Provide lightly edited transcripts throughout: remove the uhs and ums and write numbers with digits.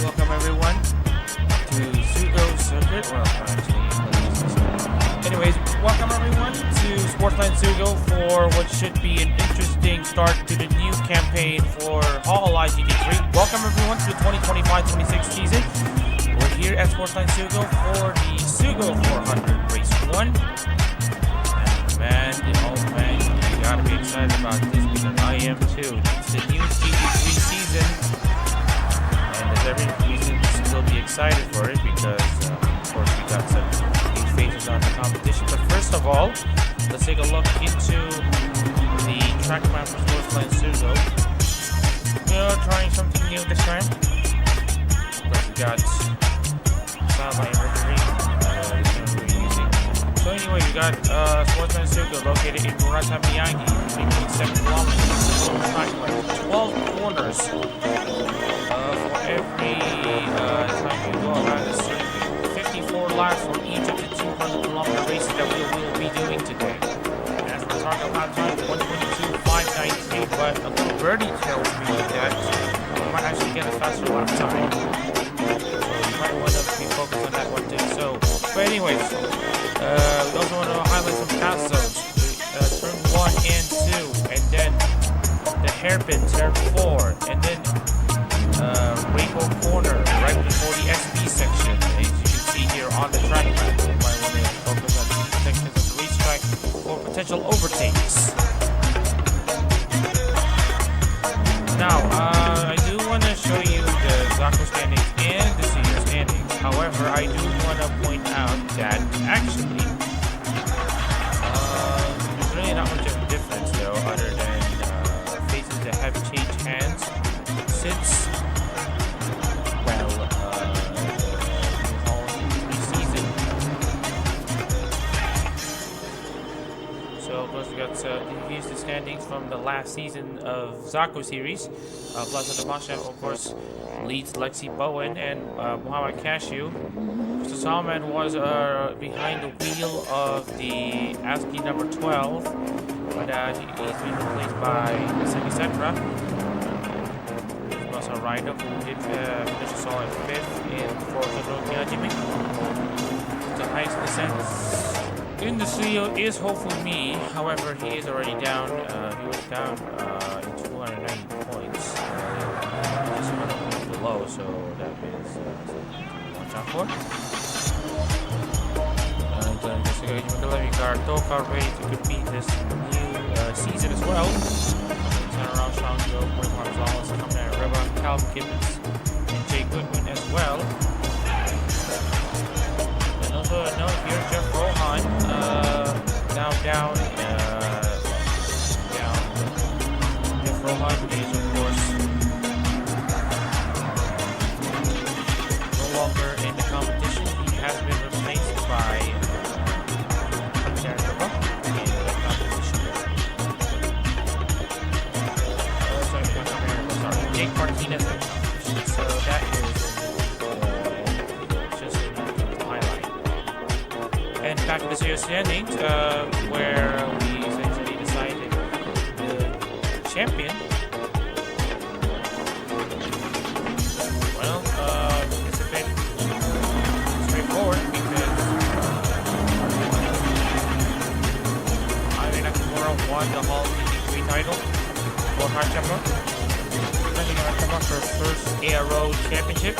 welcome everyone to SUGO circuit. Anyways, welcome everyone to Sportsland SUGO for what should be an interesting start to the new campaign for Hololive GT3. Welcome everyone to the 2025-26 season. We're here at Sportsland SUGO for the SUGO 400 Race 1. And man, oh man, you gotta be excited about this because I am too. It's the new GT3 season. And there's every reason to still be excited for it because, of course, we got some new faces on the competition. But first of all, let's take a look into the track map for Sportsland SUGO. We're trying something new this time. But we got satellite imagery we're using. So anyway, we got Sportsland SUGO located in Huracan, making 7 kilometers. 12 corners. For every time you go around the circuit, 54 laps for each of the 200-kilometer races that we will be doing today. As for target lap time, 122.593, but a little birdie tells me that we might actually get a faster lap time. So you might want to be focused on that one too. So, but anyways, we also want to highlight some pass zones. Turn 1 and 2, and then the hairpin, turn 4, and then Rainbow Corner, right before the SB section, as you can see here on the track map. You might want to focus on these sections of the racetrack for potential overtakes. Now, I do want to show you the Zaco standings and the senior standings. However, I do want to point out that actually, there's really not much of a difference though, other than faces that have changed hands since here's the standings from the last season of Zaco series. Plaza de Masha, of course, leads Lexi Bowen and Muhammad Cashew. So Salman was behind the wheel of the ASCII number 12, but he's been replaced by Semi Setra. There's also Ryder who did finish a solid 5th in 4th of Jimmy. The highest descent in the CEO is hopefully me. However, he is already down. He was down in 290 points. Just 100 points below, so that is something to watch out for. McLaren car, car ready to compete this new season as well. Around Sean Go, Corey Gonzalez, Cameron River, Cal Gibbons, and Jay Goodman as well. And also a note here, Jeff Rohan, now down. Jeff Rohan is of course no longer in the competition. He has been replaced by Cameron River in the competition. Jake Martinez, so that is just a highlight. And back to the serious standings, where we essentially decided the champion. Well, it's a bit straightforward because Ivy Nakamura won the Hall GT3 title for Hachama. For first ARO championship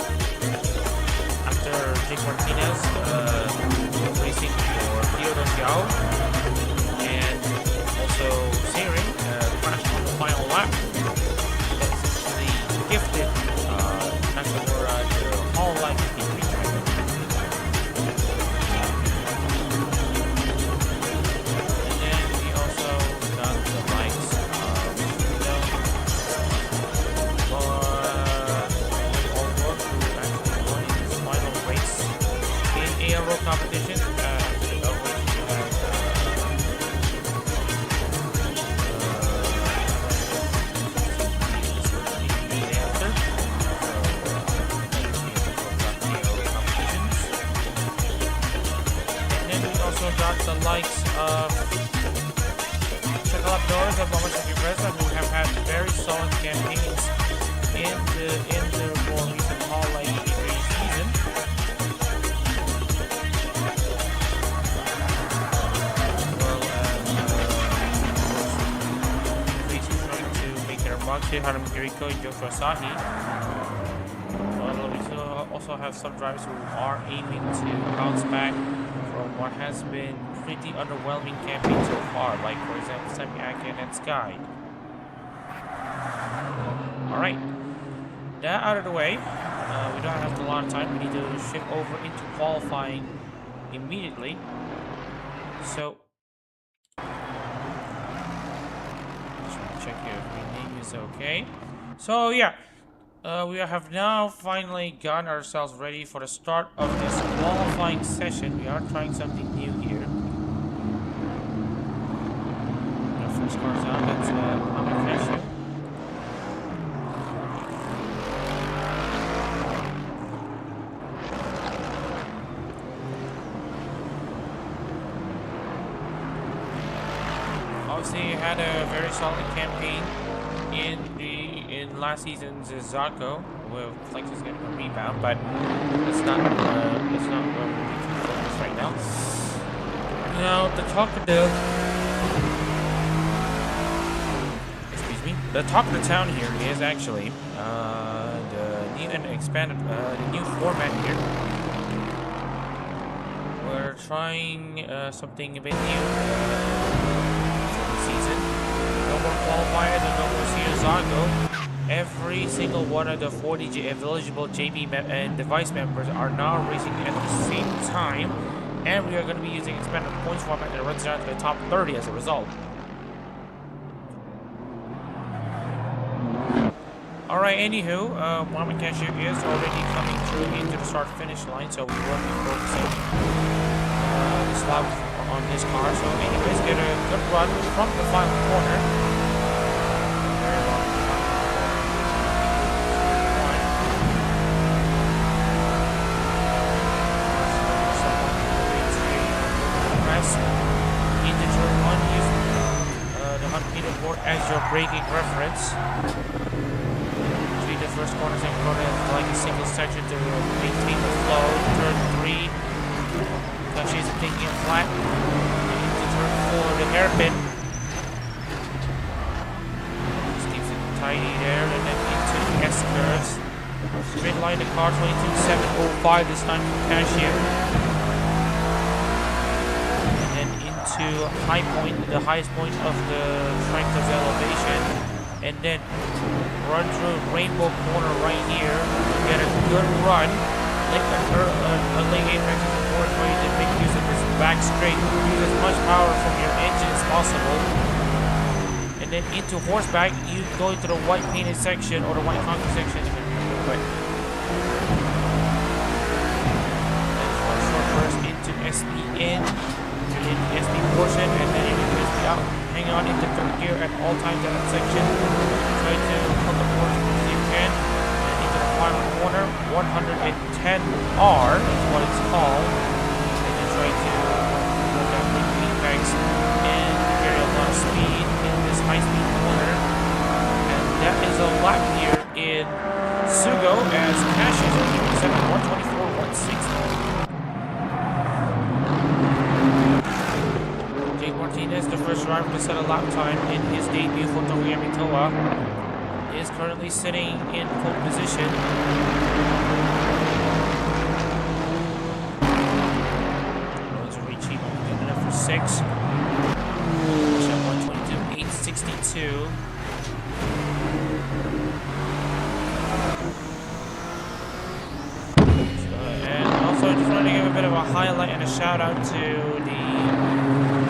after Jake Martinez racing for Theodore Xiao, and also Searing crashed on the final lap. That essentially gifted Nakamura the Hololive GT3 title. And then we also got the likes of ARO competition, of which we have and then we also got the likes of Chocolate Doors and Bonny who have had very solid campaigns in the more recent Hololive GT3 season. Haram Kiriko and Joshua Sahi. We also have some drivers who are aiming to bounce back from what has been pretty underwhelming campaign so far, like for example Sami Akin and Sky. Alright, that out of the way, we don't have a lot of time. We need to shift over into qualifying immediately. So check here if my name is okay. So yeah, we have now finally gotten ourselves ready for the start of this qualifying session. We are trying something new here. Our first car's out, that's Mohammed. Obviously, he had a very solid campaign in last season's ZUGO. Well, Lexus getting a rebound, but it's not where we need to focus right now. Now, the talk of the town here is actually the new and expanded the new format here. We're trying something a bit new. Season. No more qualifiers and no more ZUGO. Every single one of the 40 eligible JP and device members are now racing at the same time, and we are going to be using expanded points format that runs down to the top 30 as a result. Alright, anywho, Mohammed Cashier is already coming through into the start-finish line, so we will be focusing this lap on this car. So anyways, get a good run from the final corner. Very long press into turn 1, use the 100-meter board as your braking reference. Treat the first corner, second corner like a single section to maintain the flow. Turn 3. She's taking it flat into turn 4, the hairpin. Just keeps it tidy there, and then into the S-curves. Straight line the car, 22.705 this time from Cashier. high point, the highest point of the strength of the elevation, and then run through Rainbow Corner right here to get a good run. A late apex is important for you to make use of this back straight. Use as much power from your engine as possible. And then into horseback, you go into the white painted section or the white concrete section. But short burst into SPN, to hit the SP portion, and then you can out, hang on into third gear at all times in that section. Try to hold the course as much as you can. And into the final corner, 110R is what it's called. And then try to go down the apex and carry a lot of speed in this high-speed corner. And that is a lap here in SUGO as Cash is keeping set at 124.160. Martinez, the first driver to set a lap time in his debut for Tokoyami Toa, is currently sitting in pole position. Roads are reaching good enough for 6. 122.862. And also, I just wanted to give a bit of a highlight and a shout out to the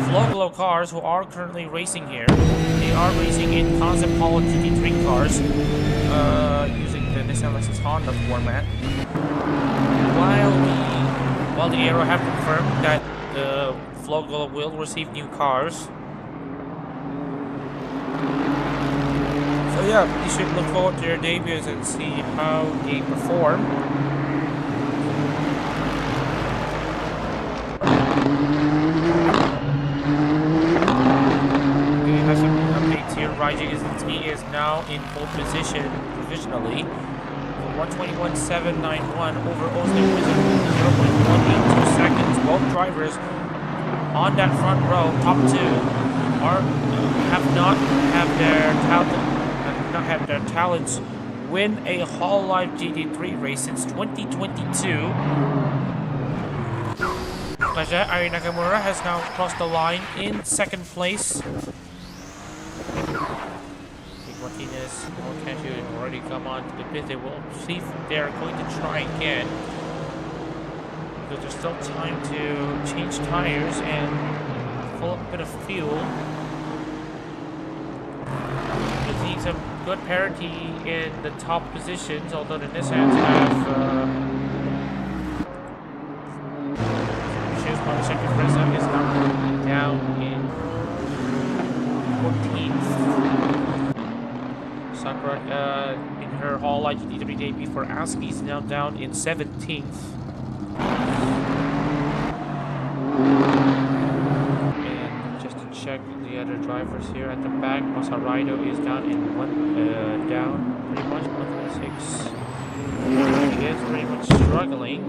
Flow cars who are currently racing here. They are racing in Concept Hall GT3 cars using the Nissan Lexus Honda format. While the Aero have confirmed that the Flow will receive new cars. So yeah, you should look forward to their debuts and see how they perform. He is now in pole position provisionally. 121.791 over Osman Wizard, 0.182 seconds. Both drivers on that front row, top two, have not had their talents win a Hololive GT3 race since 2022. Ari Nakamura has now crossed the line in second place. Martinez, can't you already come on to the pit? They will see if they're going to try again. Because there's still time to change tires and pull up a bit of fuel. We're seeing some good parity in the top positions, although the Nissans have second Reza is now down in 14th. Sakura in her Hololive GT3 debut for ASCII is now down in 17th. And just to check the other drivers here at the back, Masaraido is down in pretty much 126. He is pretty much struggling.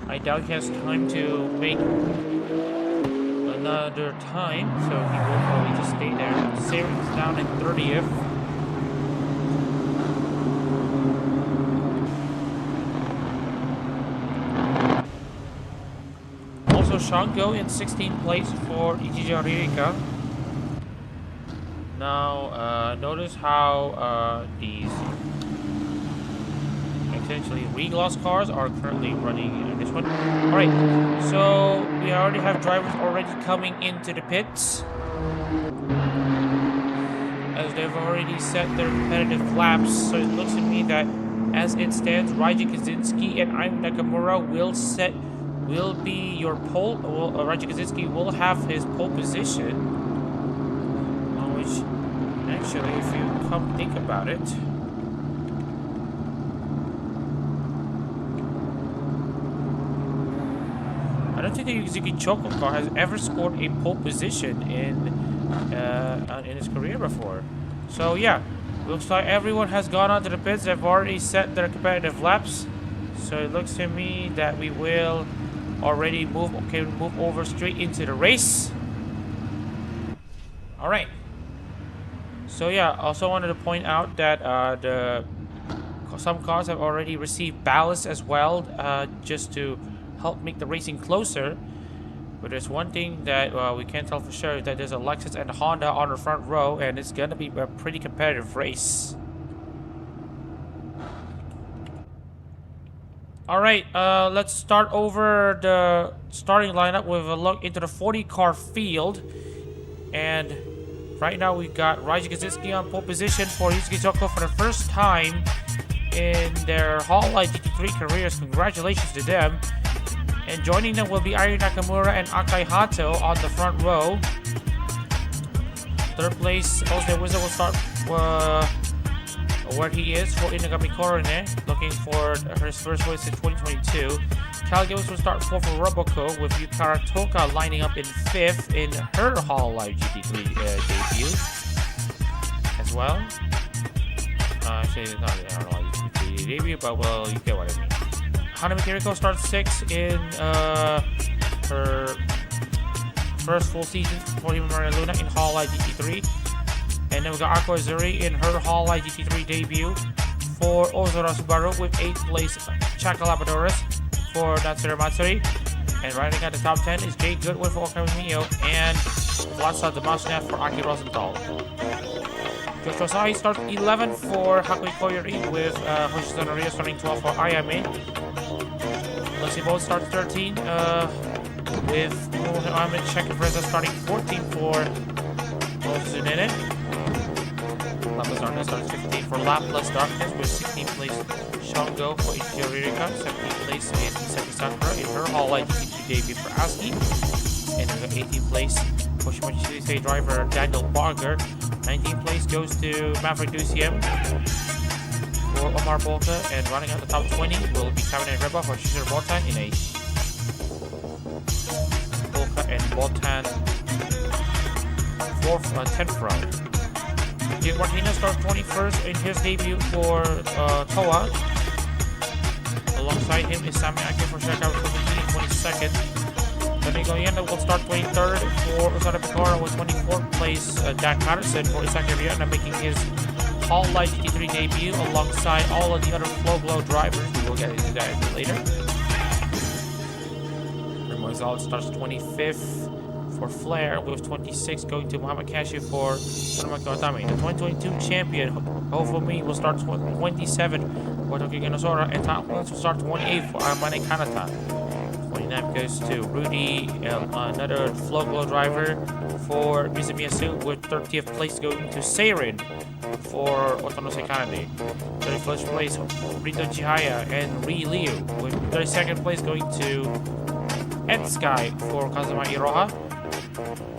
I doubt he has time to make another time, so he will probably just stay there. Saren's down in 30th. Also, Shango in 16th place for Ichija Ririka. Now, notice how these essentially regloss cars are currently running in this one. Alright, so we already have drivers already coming into the pits, as they've already set their competitive laps. So it looks to me that as it stands, Raiji Kaczynski and Ayu Nakamura will be your pole. Well, Raiji Kaczynski will have his pole position, which actually, if you come think about it, I don't think the Yuzuki Choco car has ever scored a pole position in his career before. So yeah, looks like everyone has gone onto the pits. They've already set their competitive laps. So it looks to me that we will already move over straight into the race. All right. So yeah, also wanted to point out that some cars have already received ballast as well, just to help make the racing closer. But there's one thing that we can't tell for sure, that there's a Lexus and a Honda on the front row, and it's gonna be a pretty competitive race. Alright, let's start over the starting lineup with a look into the 40-car field. And right now we got Raji Kaczynski on pole position for Yusuke Joko for the first time in their Hololive GT3 careers. Congratulations to them. And joining them will be Ari Nakamura and Akai Hato on the front row. Third place, Jose Wizard will start where he is for Inagami Korone, looking for his first race in 2022. Cal Gibbs will start fourth for Roboco, with Yukara Toka lining up in fifth in her Hololive GT3 debut as well. She's not in her Hololive GT3 debut, but well, you get what I mean. Hanami Kiriko starts sixth in her first full season for Himamari Luna in Hololive GT3. And then we got Ako Azuri in her Hololive GT3 debut for Ozora Subaru, with 8th place Chaka Labradoris for Natsuru Matsuri. And riding at the top 10 is Jay Goodwin for Okami Mio and Vlasa Damasnev for Aki Rosenthal. Joshua Sahi starts 11th for Hakui Koyori, with Hoshizuna Ria starting 12th for Ayame. Leslie Bode starts 13th with Mohamed Shekifreza starting 14th for Zunene. Laplace Darkness starts 15th for Laplace Darkness, with 16th place Shango for Ichiro Ririka. 17th place is Misaki Sakura in her Hololive GT3 debut for ASCII. And then we got 18th place Hoshimachi Suisei driver Daniel Barger. 19th place goes to Maverick Duciem for Omar Bolta. And running out the top 20 will be Kamine Reba for Shizuru Botan in a Bolka and Botan 10th round. Jake Martinez starts 21st in his debut for Toa. Alongside him is Sami Ake for Shakawa in 22nd. Domingo Yenda will start 23rd for Usada Picora, with 24th place Dan Patterson for Isaki Rihanna making his Hololive GT3 debut alongside all of the other Flow Glow drivers. We will get into that a bit later. Remoizal starts 25th for Flair, with 26 going to Muhammad Cashew for Sonamaki Watami. The 2022 champion, Hofumi, will start 27th for Toki Genosora, and Tom Holmes will start 28th for Armane Kanata. 29th goes to Rudy, another Flow Glow driver for Mizumiyasu, with 30th place going to Seirin for Otonose Kanade. 31st place, Rito Chihaya and Ri Liu, with 32nd place going to Ed Sky for Kazuma Iroha.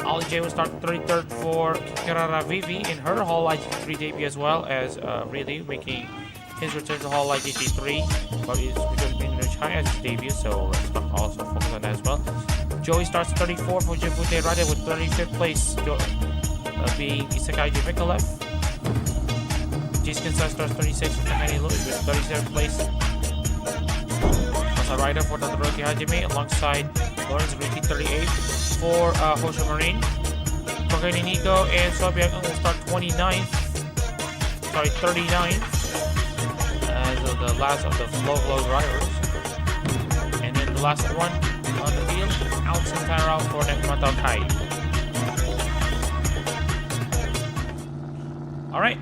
Ali J will start 33rd for Kirara Vivi in her Hololive GT3 debut, as well as really making his return to Hololive GT3, but he's returning to China as his debut, so let's also focus on that as well. Joey starts 34th for Jifute Rade, with 35th place being Isekai Jimikalev. Jiskin starts 36th for Takani Louis, with 37th place as a rider for Todoroki Hajime, alongside Lawrence Ricci 38th. For Hosho Marine, Kokeni Nico and Sobiak will start 39th as the last of the Flow Glow drivers. And then the last one on the field, Alex Tyrell for Nekomata Kai. Alright.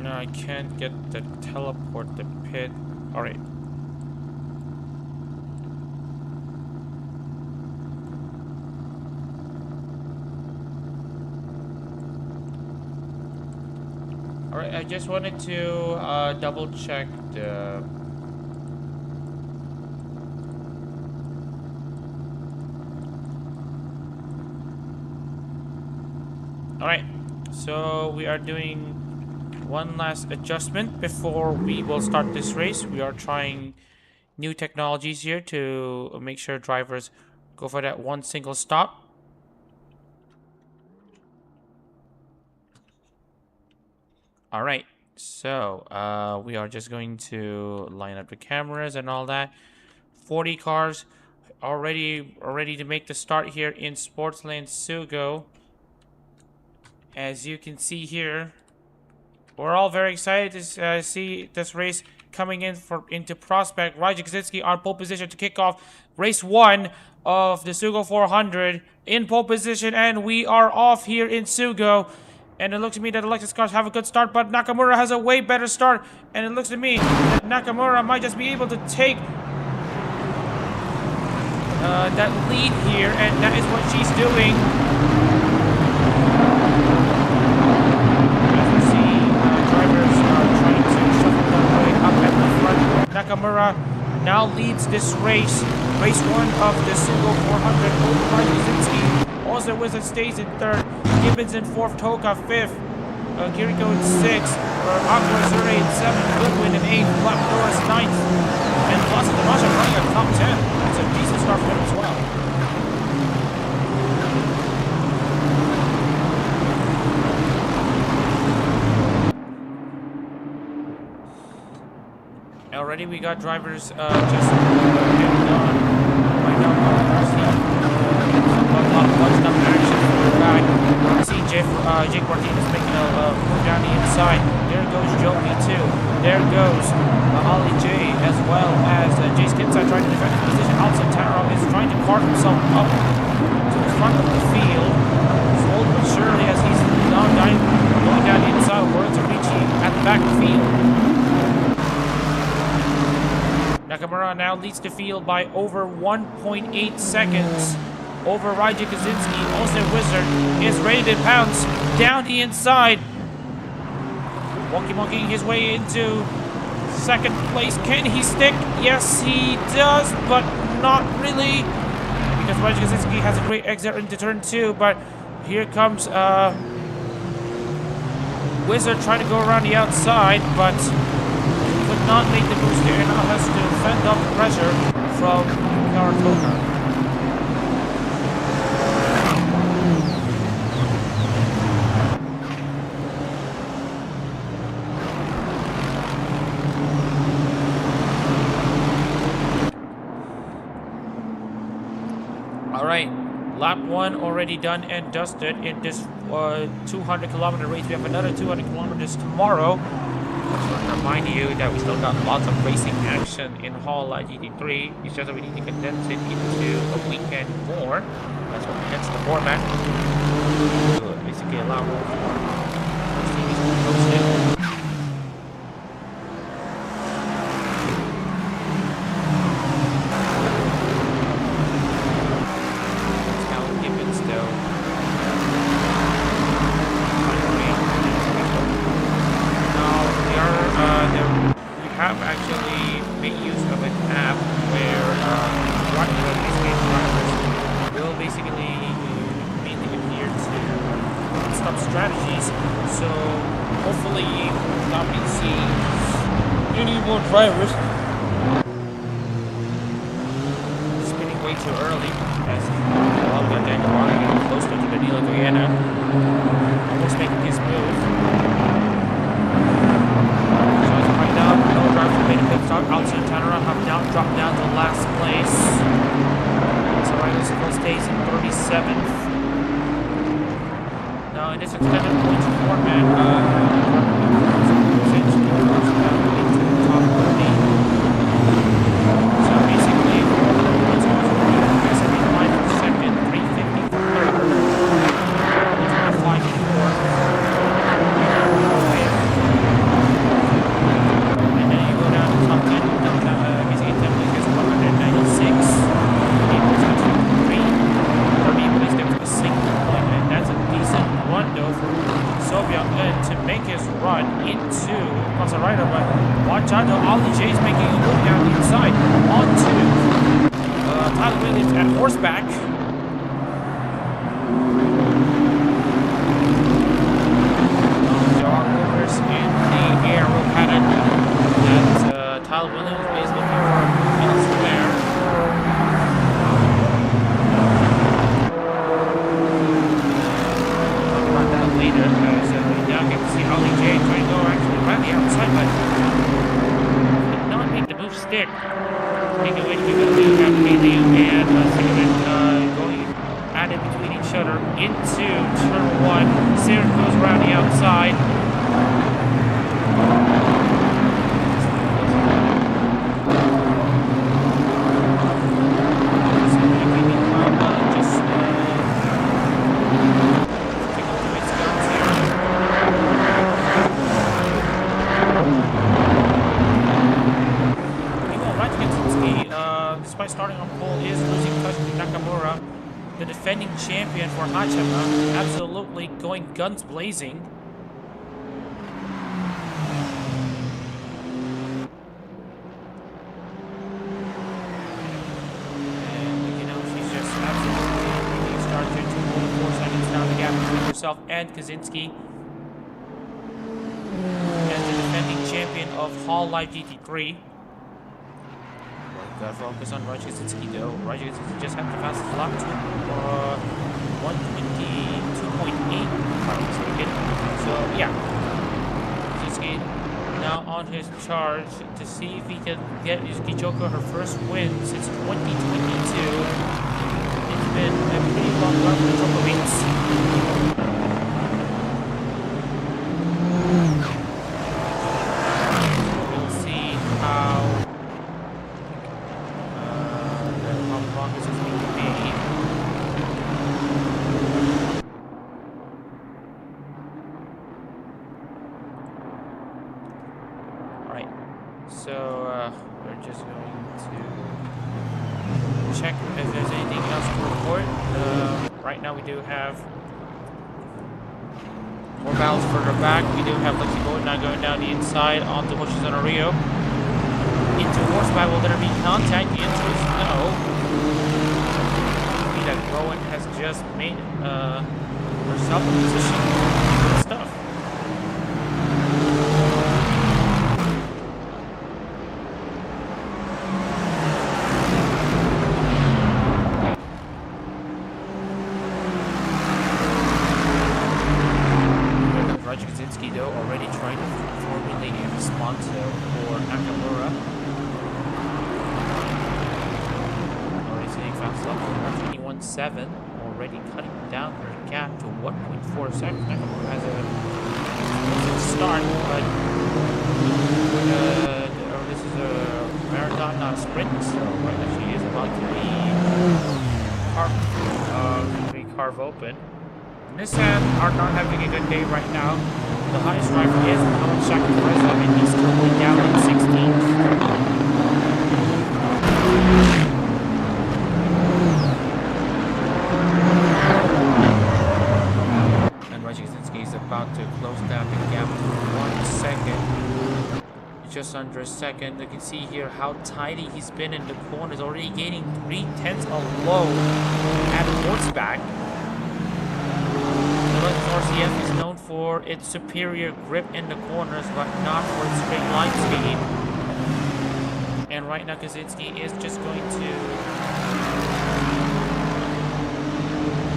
No, I can't get the teleport to pit. Alright. Alright, I just wanted to double check the Alright, so we are doing one last adjustment before we will start this race. We are trying new technologies here to make sure drivers go for that one single stop. Alright, so we are just going to line up the cameras and all that. 40 cars are ready to make the start here in Sportsland SUGO. As you can see here, We're all very excited to see this race coming into prospect. Rajik Kaczynski on pole position to kick off race 1 of the SUGO 400 in pole position, and we are off here in SUGO. And it looks to me that the Lexus cars have a good start, but Nakamura has a way better start. And it looks to me that Nakamura might just be able to take that lead here, and that is what she's doing. As we see, drivers are trying to shuffle their way up at the front. Nakamura now leads this race. Race 1 of the SUGO 400 over Rajik Kaczynski. Also Wizard stays in 3rd. Gibbons in 4th. Toka 5th. Kiriko in 6th. Aqua Zure in 7th. Goodwin in 8th. Black Norris 9th. And Plus Damasha running at top 10. That's a decent start for him as well. Already we got drivers just getting on right now. A lot of bunched up action for the back. I see Jake Martinez making a move down the inside. There goes Joey too. There goes Ollie J as well as Jace Kinside trying to defend his position. Outside Taro is trying to carve himself up to the front of the field. Slowly but surely as he's going down the inside of Words of Ricci at the back of the field. Nakamura now leads the field by over 1.8 seconds over Rajik Kaczynski. Also Wizard is ready to pounce down the inside. Wonking his way into 2nd place. Can he stick? Yes, he does, but not really. Because Rajik Kaczynski has a great exit into turn 2, but here comes Wizard trying to go around the outside, but could not make the boost here, and now has to fend off the pressure from Karatoka. Alright, lap 1 already done and dusted in this 200-kilometer race. We have another 200 kilometers tomorrow. Just want to remind you that we still got lots of racing action in Hololive GT3. It's just that we need to condense it into a weekend more. That's what hence the format. So basically allow more series to be posted. It's now Gibbons still. We have actually made use of an app where drivers will basically mainly adhere to stop strategies. So hopefully we'll not be seeing any more drivers spinning way too early, as well we got Daniel Bonny getting closer to the Nilo Guyana, almost making his move. No driver made a pit stop. Outside Tanara have now dropped down to last place. So Ryan still stays in 37th. Now in this extended points format, essentially goes down into the top 30. So basically, for the points goes from 379 for 2nd, 350 for 3rd, 25 for 4th. To make his run into Maserati, but watch out, Ollie J is making a move down the inside onto Tyler Williams at horseback. There are rumors in the air with Paddock that Tyler Williams is looking for elsewhere. Talk about that later. Now get to see Ollie J trying to go actually around the outside, but did not make the move stick. Taking away to the Haley and going at it between each other into turn 1. Sarah goes around the outside. despite starting on pole, is losing touch to Nakamura, the defending champion for Hachima, absolutely going guns blazing. And Kaczynski as the defending champion of Hololive GT3. Gotta focus on Raj Kaczynski though. Raj Kaczynski just had the fastest lap to 122.8 if I'm mistaken. So yeah, Kaczynski now on his charge to see if he can get Yuzuki Choko her first win since 2022. It's been a pretty long run for the Chocobeats. We're just going to check if there's anything else to report. Right now we do have more battles further back. We do have Lexi Boyd now going down the inside onto Hoshizano Rio. Into horseback, will there be contact? The answer is no. See that Rowan has just made herself in position for good stuff. Already trying to formulate a response for Nakamura. Already sitting fast up to 21.7, already cutting down her gap to 1.4 seconds. Nakamura has a start, but this is a marathon, not a sprint, so right now she is about to be carve open. Nissan are not having a good day right now. The highest driver is Mohamed Shakir, and he's currently down in 16th. And Raj Kaczynski is about to close down the gap to 1 second. Just under a second. You can see here how tidy he's been in the corners, already gaining 3/10 alone at horseback. The Lexus RC-F is known for its superior grip in the corners, but not for its straight line speed. And right now, Kaczynski is just going to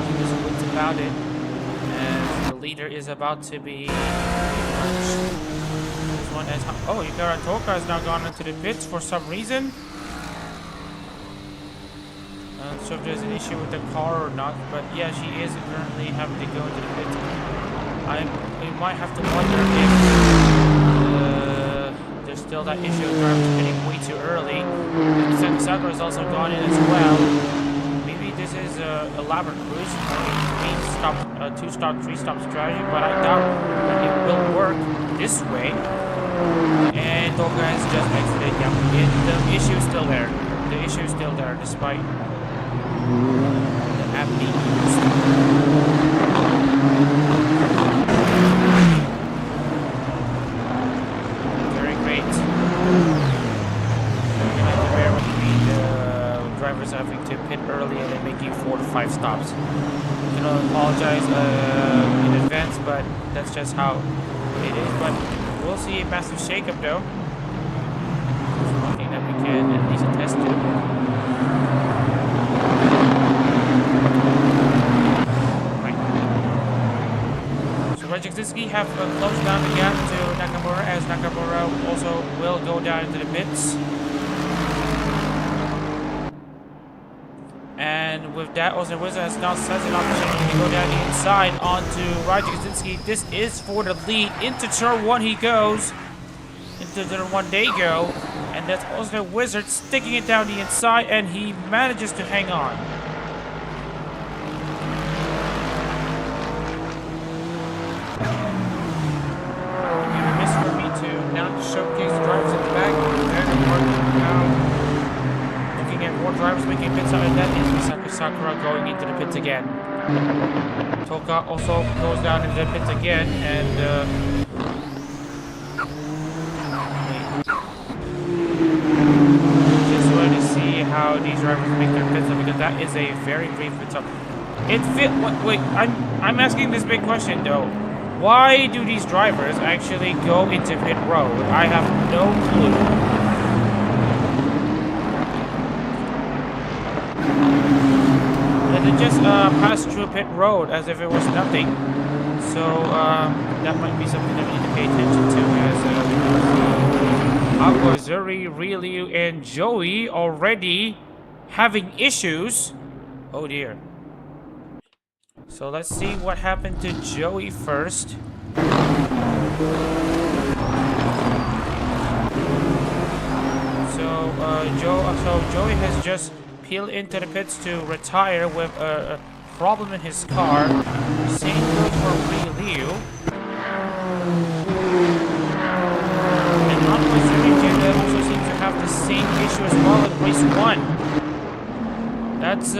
keep his wits about it, as the leader is about to be. This one has. Oh, Yukara Toka has now gone into the pits for some reason. Not sure if there's an issue with the car or not, but yeah, she is currently having to go into the pit. We might have to wonder if there's still that issue of drivers pitting way too early. Sakura has also gone in as well. Maybe this is a elaborate cruise, two-stop, three-stop strategy, but I doubt that it will work this way. And Toka has just exited. Yeah, the issue is still there. The issue is still there, despite the app being used. Very great. You're gonna have to bear with me. The drivers having to pit early and then making 4 to 5 stops. I'm gonna apologize in advance, but that's just how it is. But we'll see a massive shakeup though. It's one thing that we can at least attest to. Kaczynski have closed down the gap to Nakamura, as Nakamura also will go down into the pits. And with that, Austin Wizard has now sensed an opportunity to go down the inside onto Roger Kaczynski. This is for the lead. Into turn 1 he goes. Into turn 1 they go. And that's Austin Wizard sticking it down the inside, and he manages to hang on. Showcase the drivers at the back. Looking at more making pit stop, and that is Misako Sakura going into the pits again. Toka also goes down into the pits again, and just want to see how these drivers make their pit stop, because that is a very brief pit stop. Wait, I'm asking this big question though. Why do these drivers actually go into pit road? I have no clue. And they just pass through pit road as if it was nothing. So that might be something that we need to pay attention to, as Zuri, Ryu, and Joey already having issues. Oh dear. So let's see what happened to Joey first. So Joey has just peeled into the pits to retire with a problem in his car. Same goes for Ryu. And Zuri also seems to have the same issue as well in race 1. That's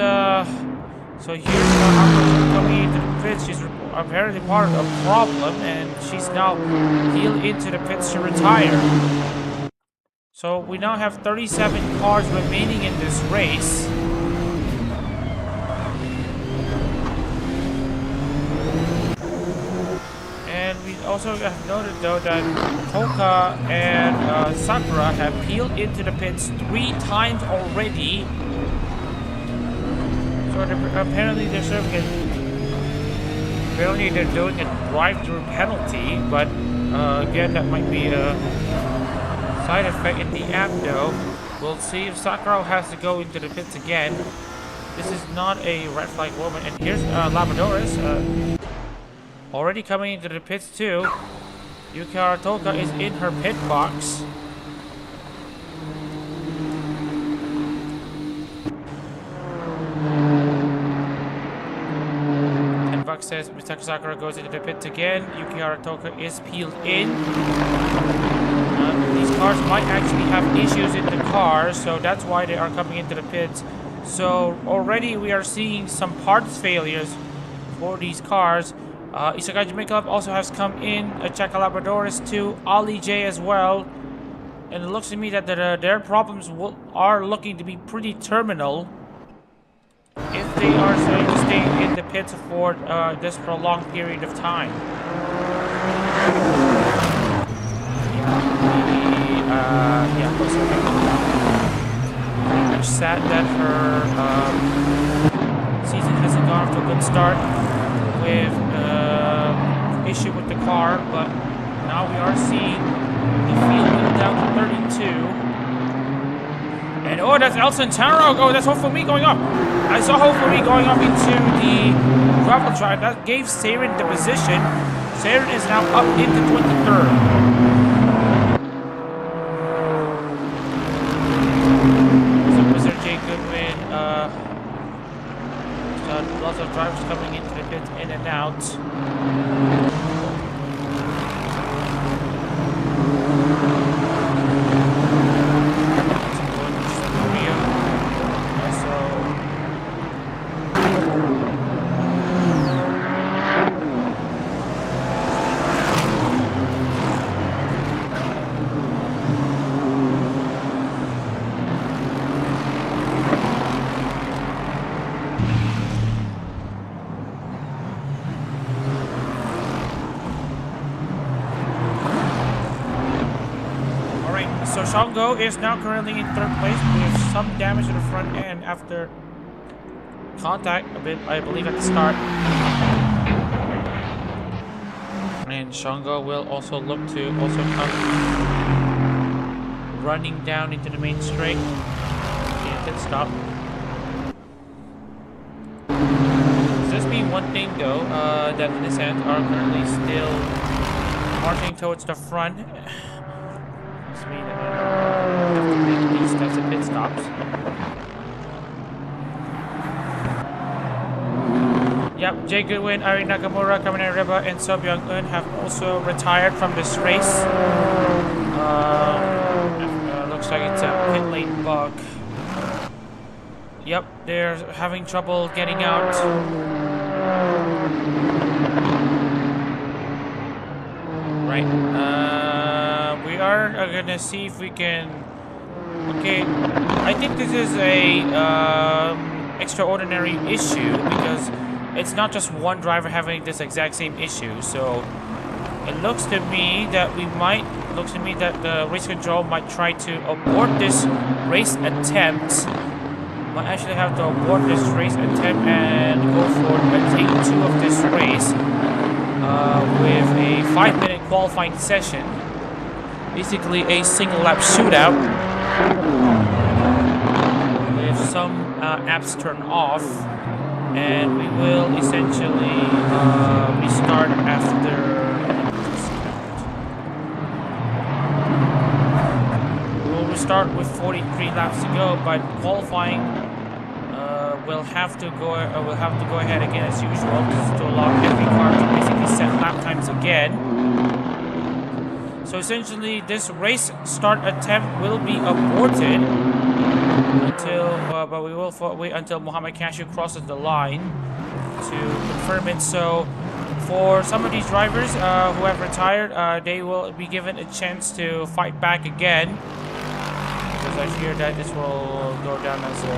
So here's Aqua coming into the pits. She's apparently part of a problem, and she's now peeled into the pits to retire. So we now have 37 cars remaining in this race. And we also have noted though that Toka and Sakura have peeled into the pits 3 times already. Apparently they're serving it. Apparently they're doing a drive-through penalty, but again, that might be a side effect in the app though. We'll see if Sakura has to go into the pits again. This is not a red flag moment. And here's Labradorus already coming into the pits too. Yukihara Toka is in her pit box. Says Misako Sakura goes into the pits again. Yukihara Toka is peeled in. These cars might actually have issues in the cars, so that's why they are coming into the pits. So already we are seeing some parts failures for these cars. Isekai Jamaica Club also has come in. Chaka Labradoris too. Ali J as well. And it looks to me that their problems are looking to be pretty terminal. If they are going to stay in the pits for this prolonged period of time. I'm sad that her season hasn't gone off to a good start with issue with the car, but now we are seeing the field down to 32. And oh, that's El Santaro. Oh, that's Hofumi going up. I saw Hofumi going up into the gravel drive. That gave Saren the position. Saren is now up into 23rd. So Mr. J Goodwin, lots of drivers coming into the pit, in and out. So Shango is now currently in 3rd place with some damage to the front end after contact a bit, I believe, at the start. And Shango will also look to come running down into the main straight. And pit stop. Does this mean one thing though, that the Nissan are currently still marching towards the front? Does mean that have to make these types of pit stops. Yep, Jay Goodwin, Ari Nakamura, Kamine Reba, and Sub Young-un have also retired from this race. Looks like it's a pit lane bug. Yep, they're having trouble getting out. Right. We are gonna see if we can. Okay, I think this is a extraordinary issue because it's not just one driver having this exact same issue. So it looks to me that the race control might try to abort this race attempt. Might actually have to abort this race attempt and go for take 2 of this race with a 5-minute qualifying session. Basically a single lap shootout with some apps turned off, and we will essentially restart after. Start with 43 laps to go, but qualifying will have to go ahead again as usual to allow every car to basically set lap times again. So essentially, this race start attempt will be aborted but we will wait until Mohamed Cashew crosses the line to confirm it. So for some of these drivers who have retired, they will be given a chance to fight back again. Because I fear that this will go down as a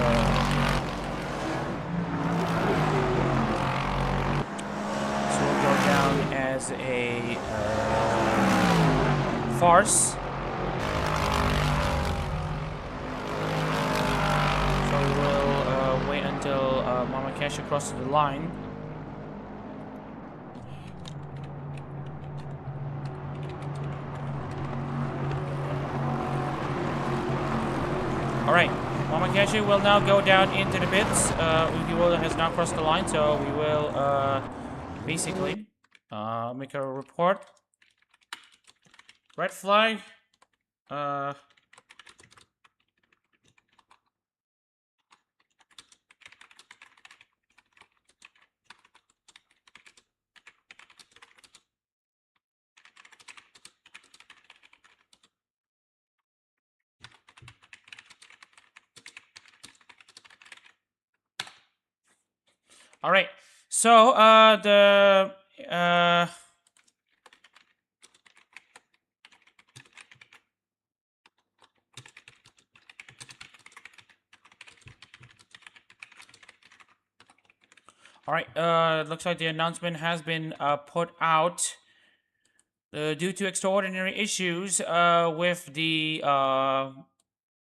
farce. So we will wait until Mohamed Cashew crosses the line. Alright, Mohamed Cashew will now go down into the pits. He has now crossed the line, so we will basically make a report. Red flag. All right, so all right, looks like the announcement has been put out due to extraordinary issues with the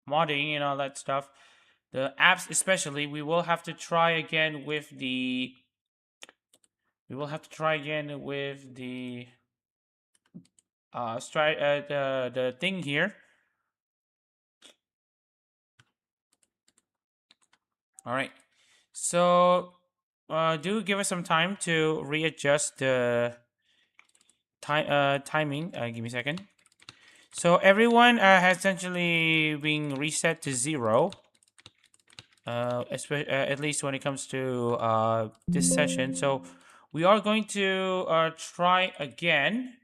modding and all that stuff. The apps especially, we will have to try again with the the thing here. All right, so do give us some time to readjust the timing. Give me a second. So everyone has essentially been reset to 0. At least when it comes to this session. So we are going to try again.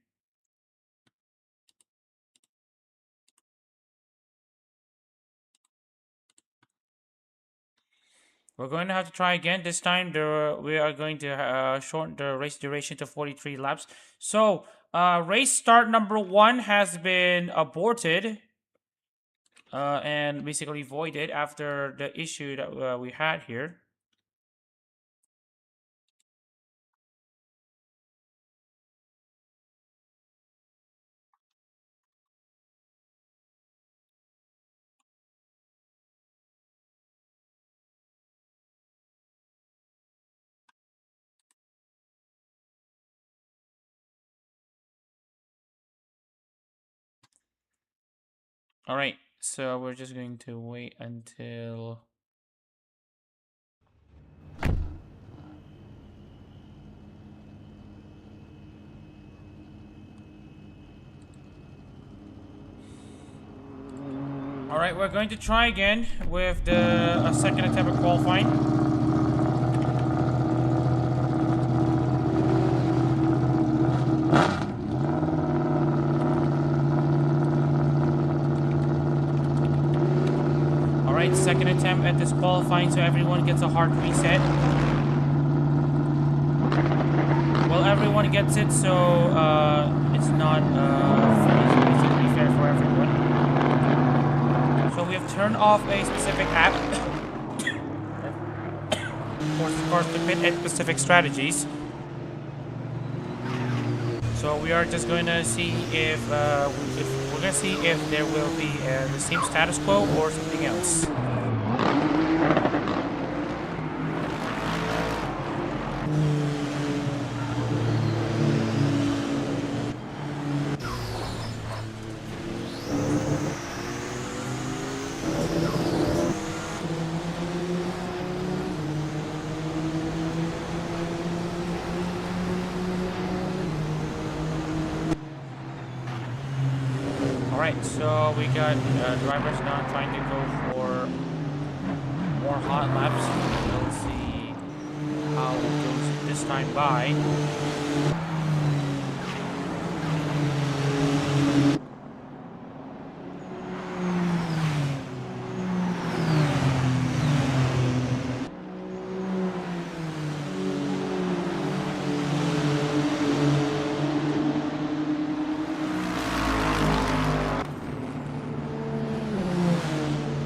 We're going to have to try again. This time we are going to shorten the race duration to 43 laps. So race start number 1 has been aborted. And basically voided after the issue that we had here. All right, so we're just going to wait until. All right, we're going to try again with the second attempt at qualifying. Alright, second attempt at disqualifying, so everyone gets a hard reset. Well, everyone gets it, so it's not basically fair for everyone. So we have turned off a specific app. Of course, to pit at specific strategies. So we are just going to see if we're going to see if there will be the same status quo or something else. Alright, so we got drivers now trying to go for more hot laps. We'll see how it goes this time by.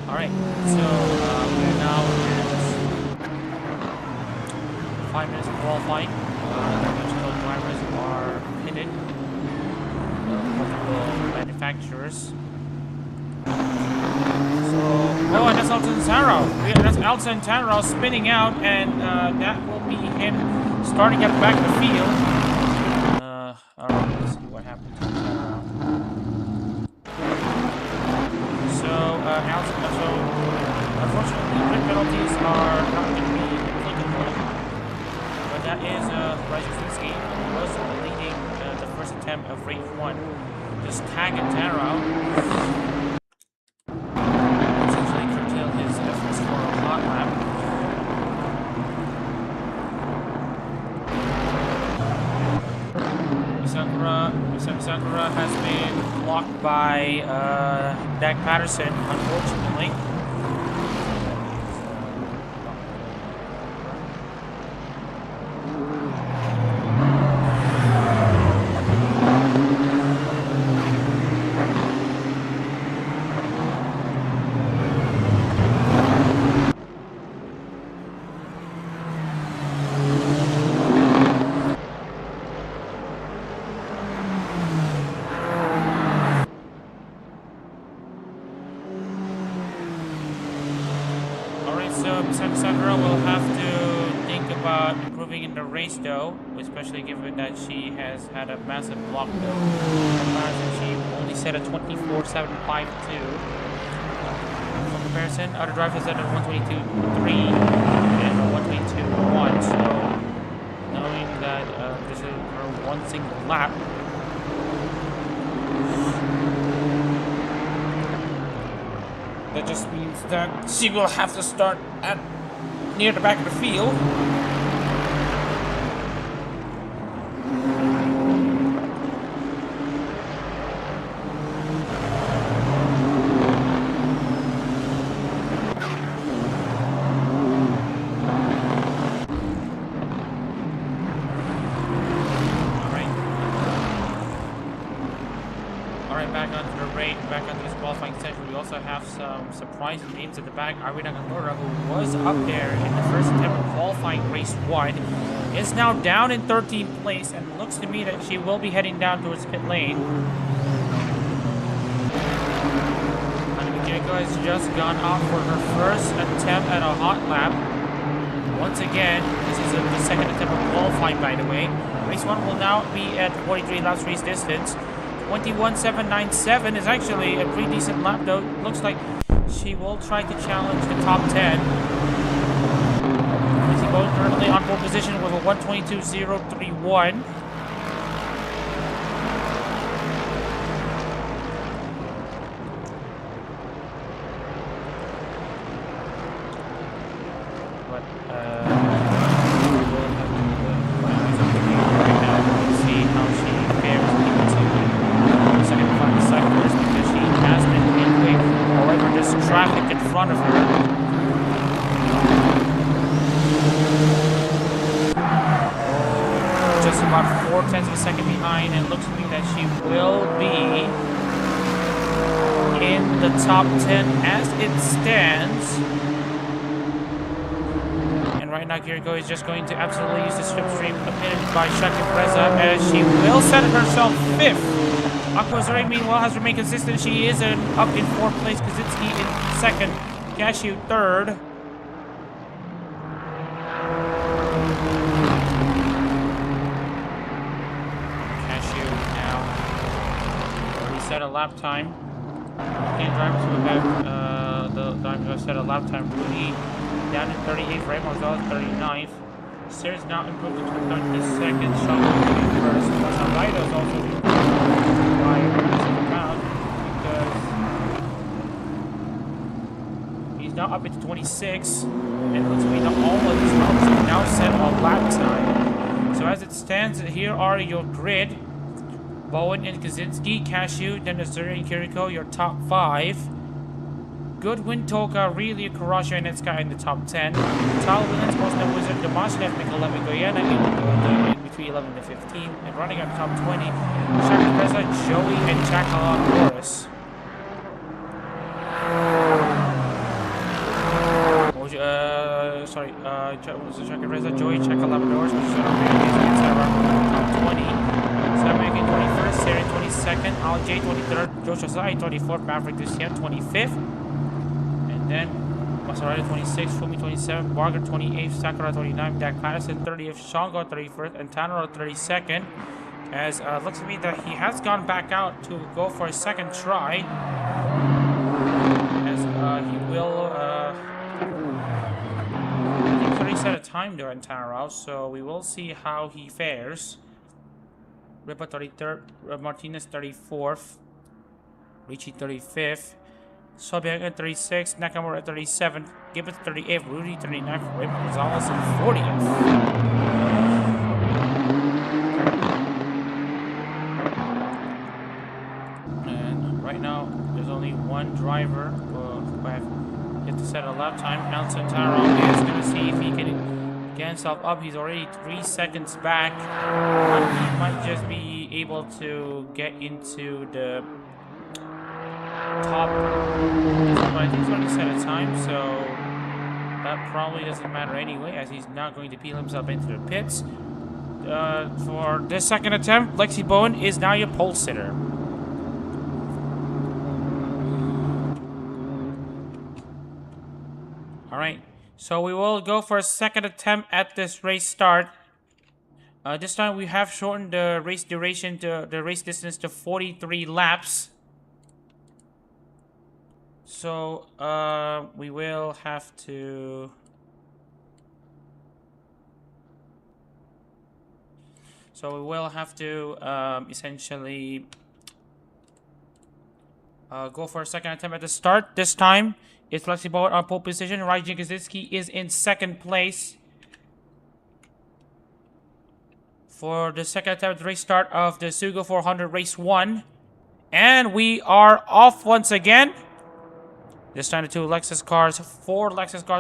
Alright, so we're now at 5 minutes of qualifying. Each of drivers are pitted. Multiple manufacturers. So, oh, and that's Alcantara. That's Alcantara spinning out, and that will be him starting at the back of the field. Alright, let's see what happens. So unfortunately, grid penalties are not going to be applicable. But that is Rajasinski, who was leading the first attempt of race 1. Just tag Antara, essentially curtail his efforts for a hot lap. Sakura has been blocked by Dag Patterson, unfortunately. Sakura will have to think about improving in the race though, especially given that she has had a massive block though. She only set a 24.752. For comparison, other drivers set a 122.3 and a 122.1, so knowing that this is her one single lap, that just means that she will have to start at near the back of the field. Back onto this qualifying session, we also have some surprising names at the back. Arina Kandora, who was up there in the first attempt of qualifying race 1, is now down in 13th place, and it looks to me that she will be heading down towards pit lane. Anamikeko has just gone off for her first attempt at a hot lap. Once again, this is the second attempt of qualifying, by the way. Race 1 will now be at 43 laps race distance. 21.797 is actually a pretty decent lap though. Looks like she will try to challenge the top 10. She's currently on pole position with a 122.031. But we'll have to see how she fares second cyclist, because she has been in quick. However, this traffic in front of her. Just about 0.4 of a second behind, and looks to me that she will be in the top 10 as it stands. And right now, Kiriko is just going to absolutely use the slipstream committed by Chemflummi as she will set herself 5th. Aquazari, meanwhile, has remained consistent. She is up in 4th place. Kaczynski in 2nd. Cashew 3rd. Cashew now reset a lap time. Again, drivers who have the drivers who have set a lap time. Rudy down in 38th. Ray Gonzalez 39th. Sears now improved to 32nd. Shaw 31st. Masaraido is also by a massive amount because he's now up into 26, and it looks like all of these rounds have now set a lap time. So as it stands, here are your grid. Bowen and Kaczynski, Cashew, then Azuri and Kiriko, your top 5. Goodwin, Toka, Really, Karasha, and Etska in the top 10. Tal Williams, Boston Wizard, Demashev, Mikolemi, Goyana in between 11 and 15. And running up top 20, Shaka Presa, Joey, and Chakala Boris. Shaka Presa, Joey, Chakala Boris, which is top 20. Samaki 21st, Seri 22nd, Al J 23rd, Joshua Sai 24th, Maverick Lucian 25th. Then Maserati 26th, Fumi 27th, Barger 28th, Sakura 29th, Dak Patterson 30th, Shango 31st, and Tanaro 32nd. As looks to me that he has gone back out to go for a second try. As he will, I think 30 set a time there in Tanaro, so we will see how he fares. Ripa 33rd, Martinez 34th, Ricci 35th. Sobiang at 36th, Nakamura at 37th, Gibbons 38th, Rudy 39th, Raymond Gonzalez at 40th. And right now, there's only one driver who have yet to set a lap time. Nelson Taro is going to see if he can get himself up. He's already 3 seconds back. He might just be able to get into the top, but I think he's already set a time, so that probably doesn't matter anyway, as he's not going to peel himself into the pits. For this second attempt, Lexi Bowen is now your pole sitter. Alright, so we will go for a second attempt at this race start. This time we have shortened the race duration to the race distance to 43 laps. So, we will have to... essentially go for a second attempt at the start. This time, it's Lexi Bowen on pole position. Raijin Kaczynski is in 2nd place. For the second attempt at the race start of the SUGO 400 Race 1. And we are off once again. This time the 4 Lexus cars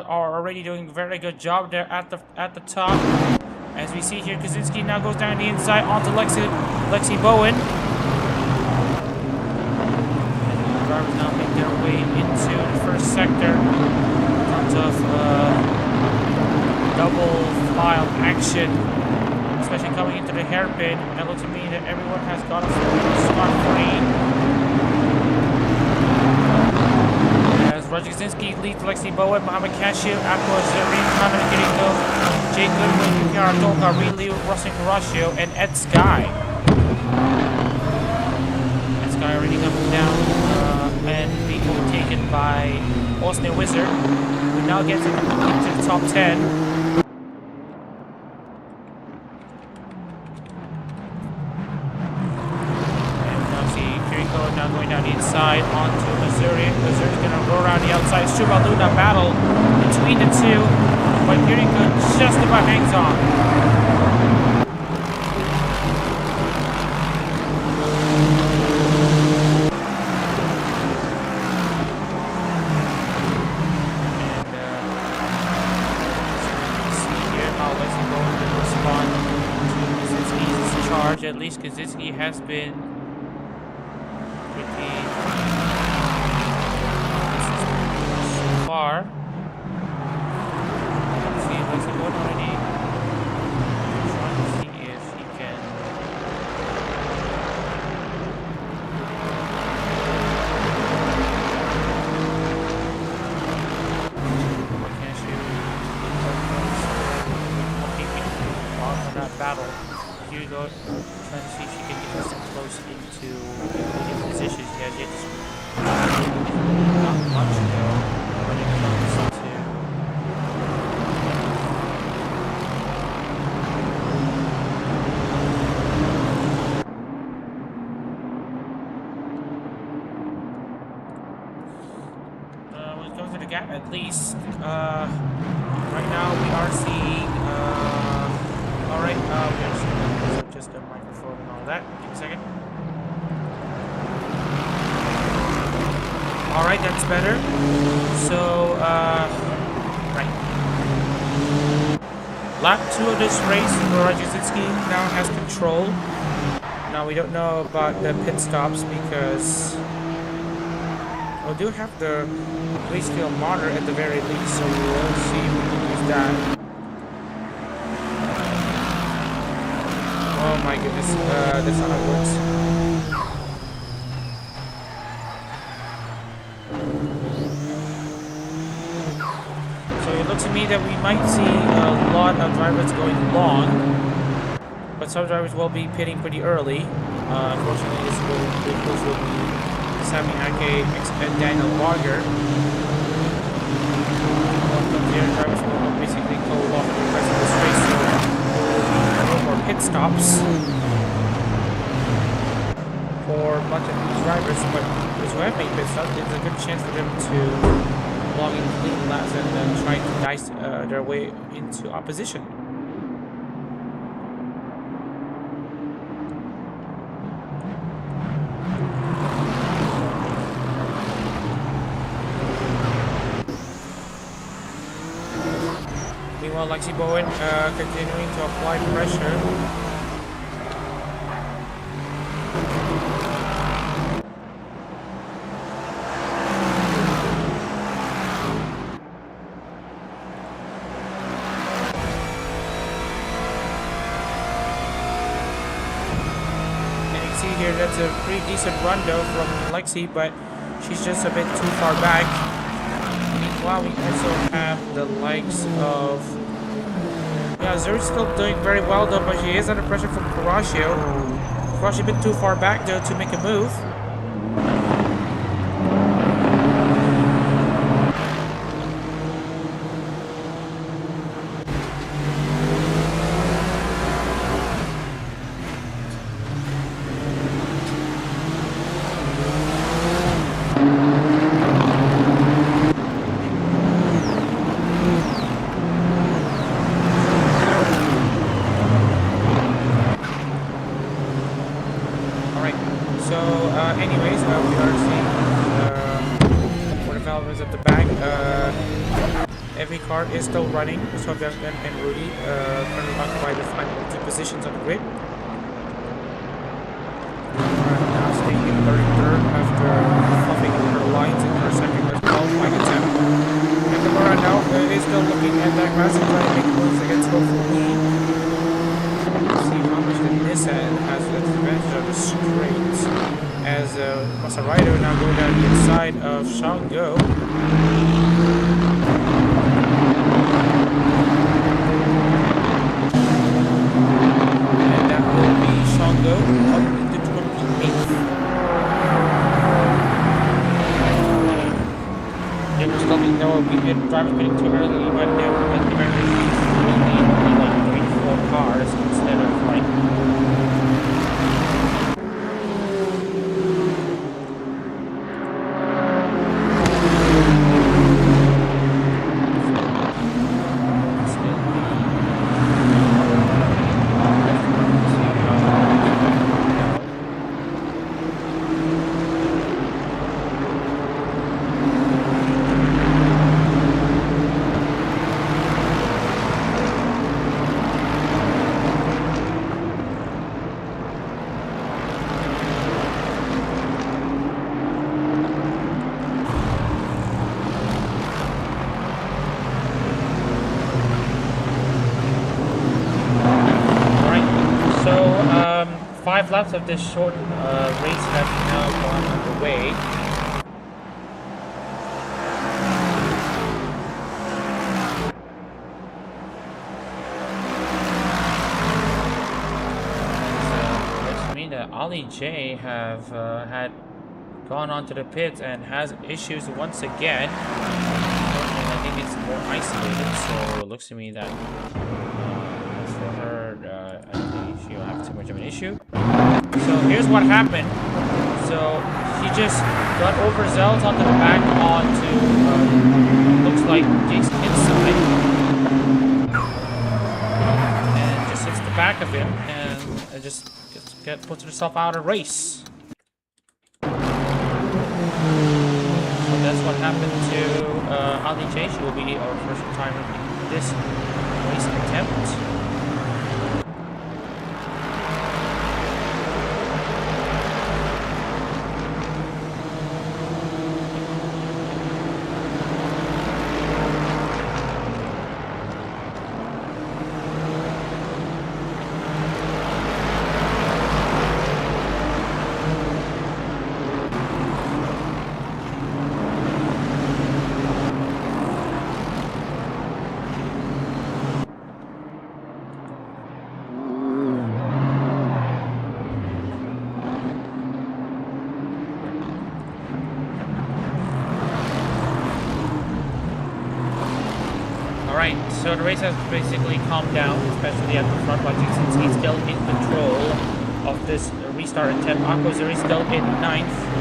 are already doing a very good job there at the top. As we see here, Kaczynski now goes down the inside onto Lexi Bowen. And the drivers now make their way into the first sector in front of double file action, especially coming into the hairpin. And it looks to me that everyone has got a start free. Roger Kaczynski leads Lexi Bowen, Mohamed Cashew, Aqua Zareen, Mohamed Kiriko, Jay Goodwin, Yukara Toka, Riley, Russell Caraccio, and Ed Sky. Ed Sky already coming down and being overtaken by Austin Wizard, who now gets into the top 10. Now going down the inside onto Missouri. Missouri's going to go around the outside. Shuba Luna battle between the two, but Kiriko just about hangs on. average, at least Kaczynski has been pretty so far. Let's see if there's a one already. Trying to see if he can. That battle. Here you go, trying to see if she can get this close into the positions. He has yet to not much though when it comes to when it comes to the gap, at least right now we are seeing alright, we are just the microphone and all that. Give me a second. Alright, that's better. So, right. Lap 2 of this race, Kaczynski now has control. Now, we don't know about the pit stops because we do have the race field monitor at the very least, so we will see if we can use that. Oh my goodness, that's not how it works. So it looks to me that we might see a lot of drivers going long, but some drivers will be pitting pretty early. Unfortunately, this will be Sami Ake and Daniel Barger. One of the other drivers will basically go off the rest of this race. So pit stops for a bunch of these drivers, but those who have made pit stops, there's a good chance for them to log in clean laps and then try to dice their way into opposition. Meanwhile, Lexi Bowen continuing to apply pressure. And you can see here that's a pretty decent run though from Lexi, but she's just a bit too far back. Meanwhile, we also have the likes of Zuri's still doing very well though, but she is under pressure from Horacio. Horacio a bit too far back though to make a move. Is still running, so Ben and Rudy currently occupy the final two positions on the grid. Now staying in 33rd after fluffing her lines in her second qualifying attempt. And Kamara now is still looking at that class and trying to make moves against hopefully. Let's see how much the Nissan has the advantage of the straight. As Masaraido now going down the inside of Shango. Go up into 28th. They were stopping now, we had drivers getting too early, but they were only like 3-4 cars instead of like laps of this short race have now gone underway. Ollie J have had gone onto the pits and has issues once again. And I think it's more isolated, so it looks to me that for her, I think she'll have too much of an issue. So here's what happened. So she just got overzealous onto the back onto looks like Jason inside, and just hits the back of him and just puts herself out of race. So that's what happened to Ali J. She will be our first timer in this race attempt. So the race has basically calmed down, especially at the front, but he's still in control of this restart attempt. Akozuri still in 9th.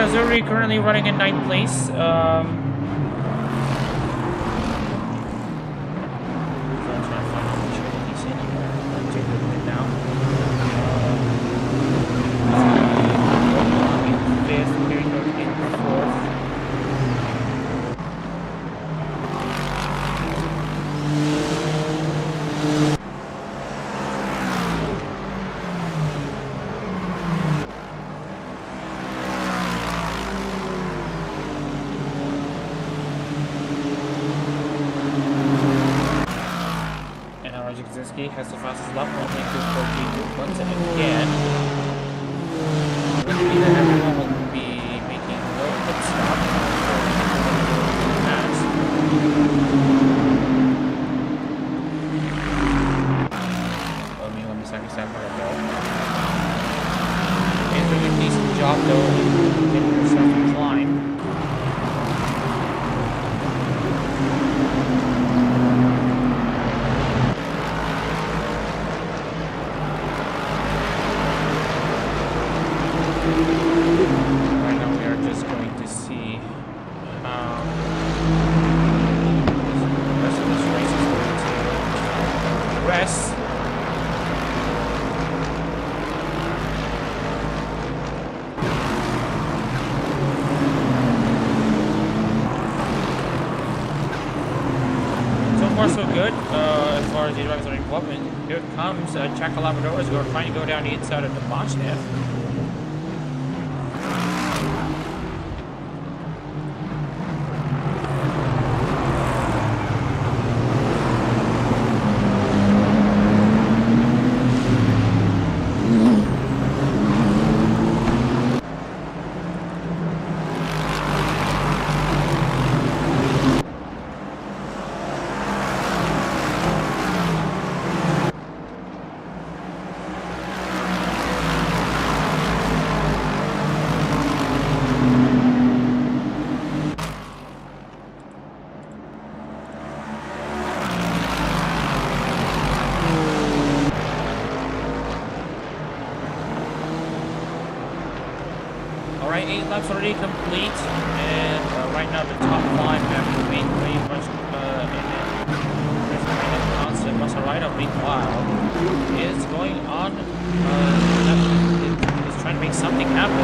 Zuri currently running in 9th place. Has the fastest lap, 1.242 once and again. It would be that everyone will be making a little bit stop pass. Let me second step for a go. And doing a decent job though, getting herself a climb. Here comes Chaka Labrador as we're trying to go down the inside of the Bonchnev. Alright, 8 laps already complete, and right now the top 5 have remained pretty much constant. Masarida, meanwhile, is going on, is trying to make something happen.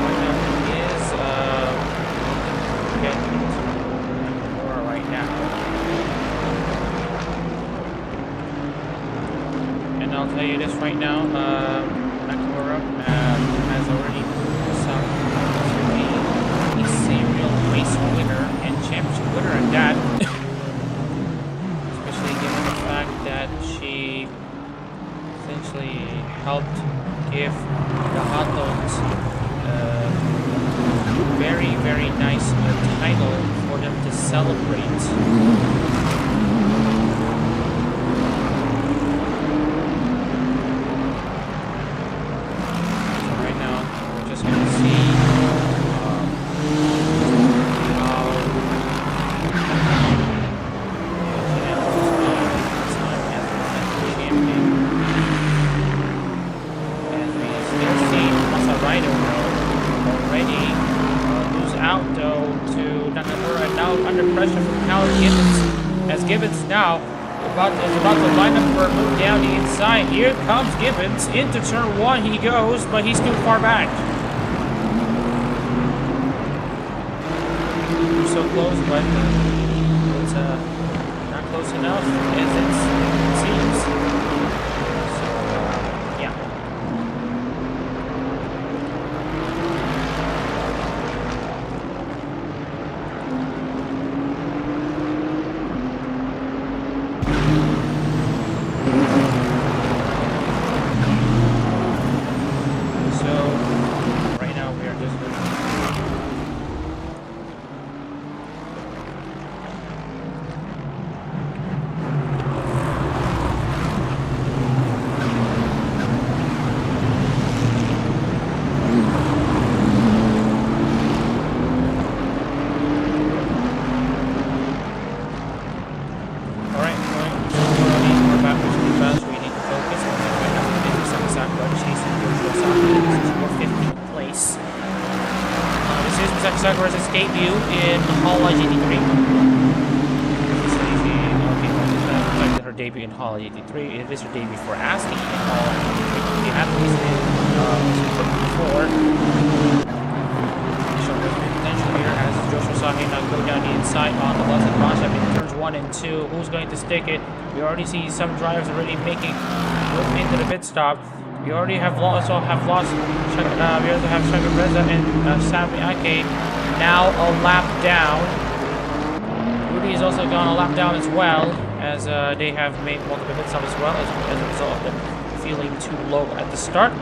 Right now he is getting more right now. And I'll tell you this right now, has already some to be a serial race winner and championship winner at that. Especially given the fact that she essentially helped give the Hot Dogs very, very nice title for them to celebrate. Now is about to line up for a move down the inside. Here comes Gibbons. Into turn 1 he goes, but he's too far back. So close, but it's not close enough as it seems. So, yeah. Sakura's debut in Hololive GT3. Her debut in Hololive GT3. It is her debut for Aston in Hololive GT3. They have raced it before. Showing there's potential here as Joshua Sahi now go down the inside on the left concept in turns 1 and 2. Who's going to stick it? We already see some drivers already making move into the pit stop. We already have lost. We also have Shaka Reza and Sami Ake now a lap down. Rudy has also gone a lap down as well, as they have made multiple pit stops as well as a result of them feeling too low at the start.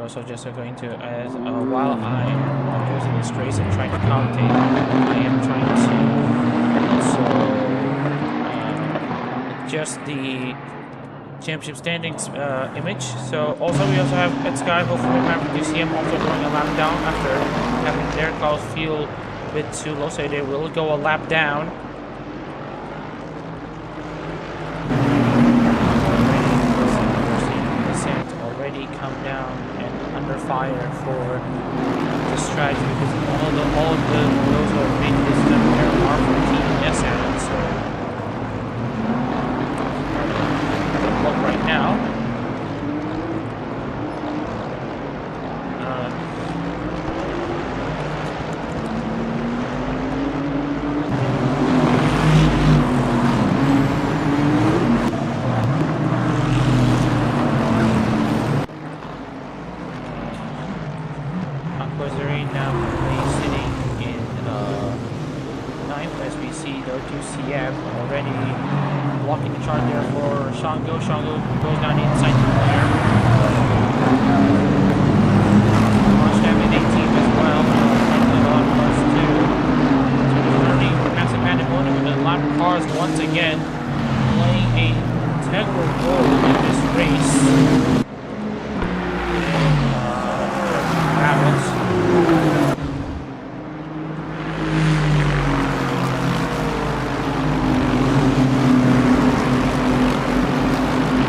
Also just going to, while I am using this race and trying to commentate, I am trying to also adjust the championship standings image. So also we also have Ed Sky, hopefully we see him also going a lap down after having their cars feel a bit too low, so they will go a lap down. Already come down and under fire for the strategy because all of those who have made this stuff there are from Team Nissan. So look right now. though to CM, already blocking the chart there for Shango. Shango goes down the inside to Blair. Marsham in 18 as well. On cars too. So there's already massive pandemonium with the lap cars once again playing a integral role in this race.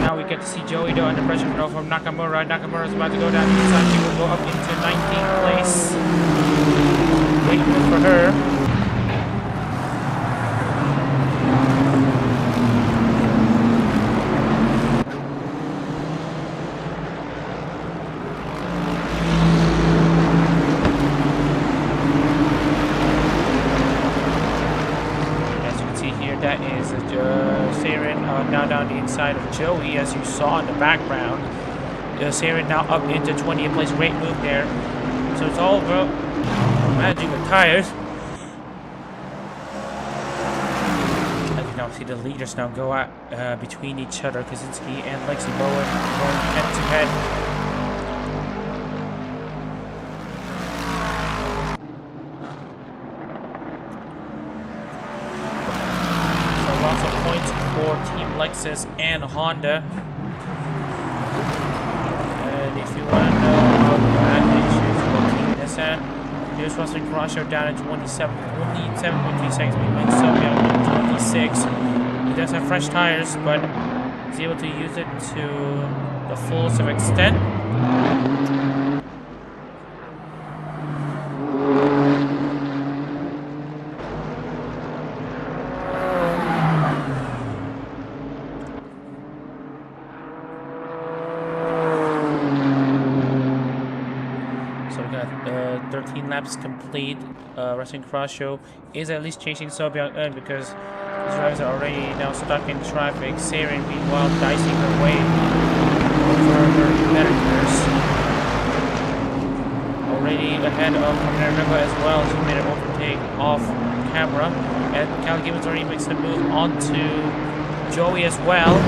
Now we get to see Joey though under pressure from Nakamura. Nakamura is about to go down the inside. She will go up into 19th place. Great move for her. That is Saren now down the inside of Joey, as you saw in the background. Saren now up into 20th place. Great move there. So it's all about managing the tires. As you now see the leaders now go out between each other. Kaczynski and Lexi Bowen going head to head. For Team Lexus and Honda. And if you want to know about that, issues for Team Nissan, here's Russell Crusher down at 27, only 7.3 seconds behind Sylvia at 26. He does have fresh tires, but he's able to use it to the fullest of extent. So we got 13 laps complete. Racing Cross Show is at least chasing Sobyang Eun because his drivers are already now stuck in traffic. Saren meanwhile dicing her way over her competitors. Already ahead of Riva as well. She made an overtake off camera. And Cal Gibbons already makes the move onto Joey as well.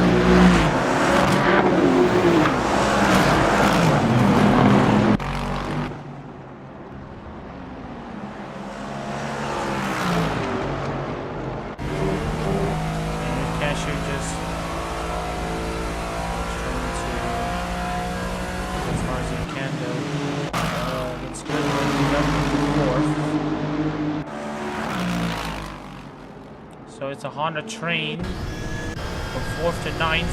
So it's a Honda train from 4th to 9th.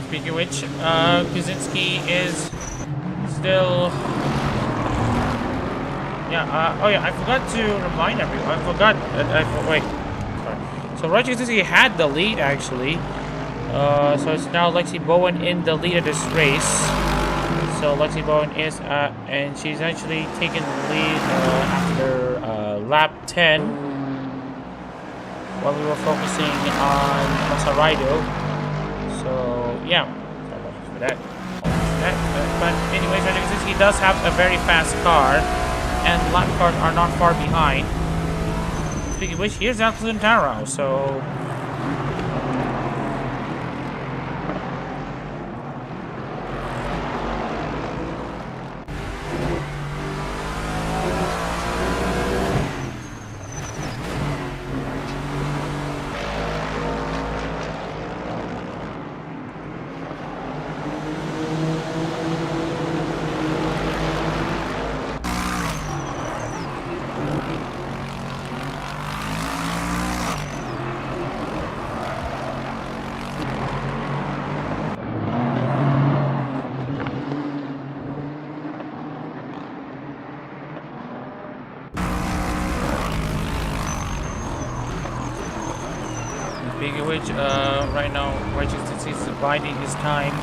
Speaking of which, Kaczynski is still... Yeah, oh yeah, I forgot to remind everyone. Wait. Sorry. So Roger Kaczynski had the lead, actually. So it's now Lexi Bowen in the lead of this race. So Lexi Bowen is, and she's actually taken the lead after lap 10. While we were focusing on Masaraido. So yeah, for that. But anyways, he does have a very fast car, and lap cars are not far behind. Speaking of which, here's Alcantara. So which right now Righteousness is biding his time,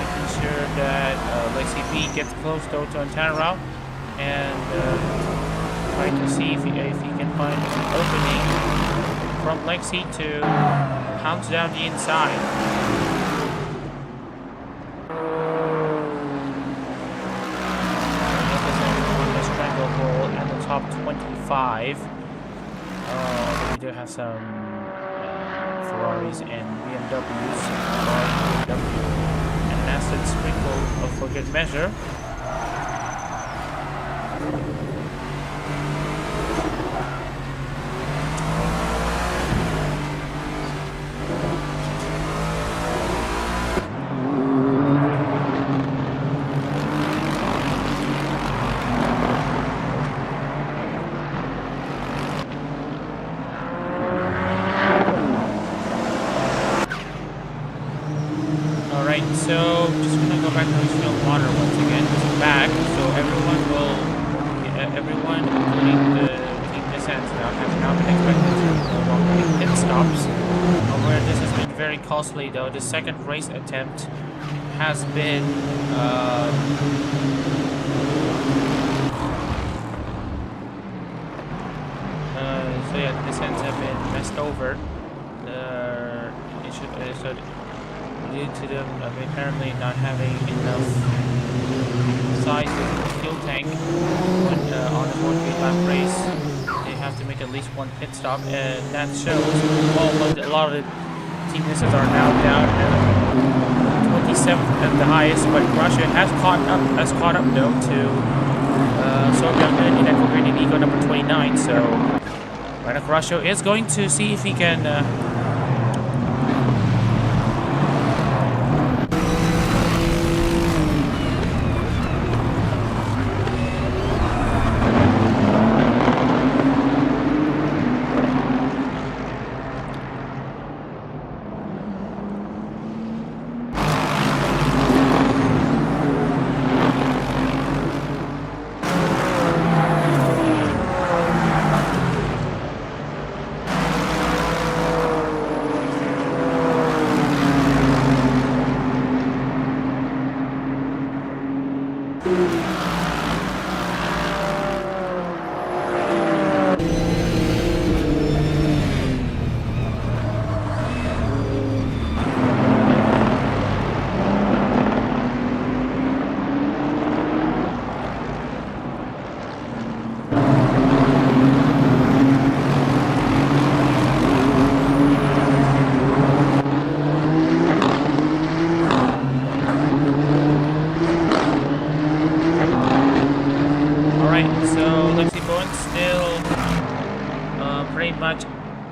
making sure that Lexi B gets close though to Antanarao, and trying to see if he can find an opening from Lexi to pounce down the inside. At the top 25, we do have some Ferraris and BMWs, and an Aston sprinkle for good measure. So just gonna go back to the water once again. Back, so everyone, including the team descents, now have now been expected to walk pit stops. Where this has been very costly, though. The second race attempt has been so yeah, the descents have been messed over. Due to them apparently not having enough size of the fuel tank on a 1-3 lap race, they have to make at least one pit stop, and that shows. A lot of the team misses are now down to 27th at the highest, but Russia has caught up though to Sogyang and Lamborghini EVO number 29. So Russia is going to see if he can.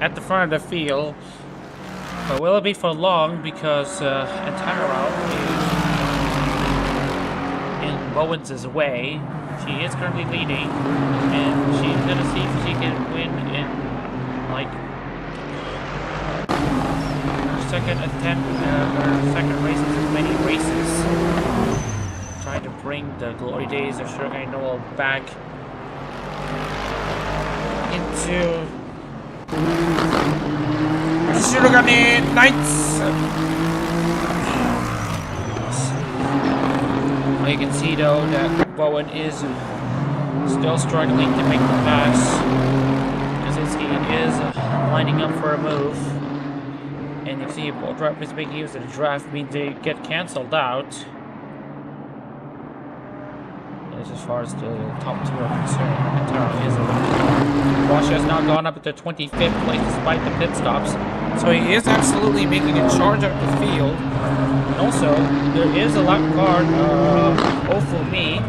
At the front of the field, but will it be for long? Because Antanarao is in Bowen's way. She is currently leading, and she's gonna see if she can win in like her second attempt, her second race in many races. Trying to bring the glory days of Huracan Noel back into Huracan Knights. You can see though that Bowen is still struggling to make the pass. Kaczynski is lining up for a move, and you can see both drivers making use of the draft means they get cancelled out. As far as the top two are concerned, Antanarao is eliminated. Russia has now gone up to 25th place despite the pit stops, so he is absolutely making a charge up the field. And also, there is a lap car, Chemflummi,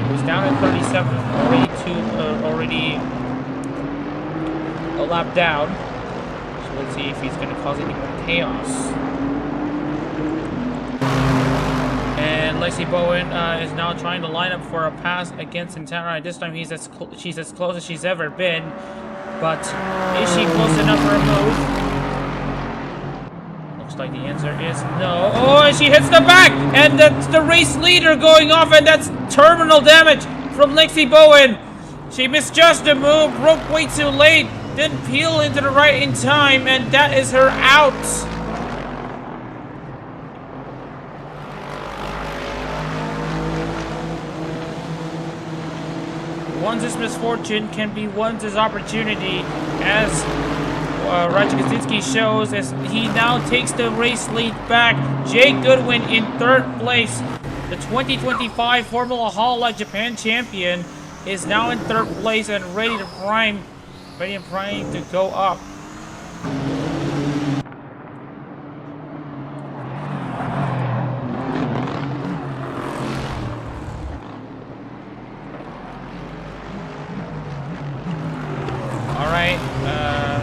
who's down at 37th, already a lap down. So let's see if he's going to cause any more chaos. And Lexi Bowen is now trying to line up for a pass against Antanarao. This time she's as close as she's ever been. But is she close enough for a move? Looks like the answer is no. Oh, and she hits the back! And that's the race leader going off, and that's terminal damage from Lexi Bowen. She misjudged the move, broke way too late. Didn't peel into the right in time, and that is her out. One's misfortune can be one's opportunity, as Roger Kaczynski shows, as he now takes the race lead back. Jake Goodwin in third place. The 2025 Formula Hololive Japan champion is now in third place and ready and primed to go up.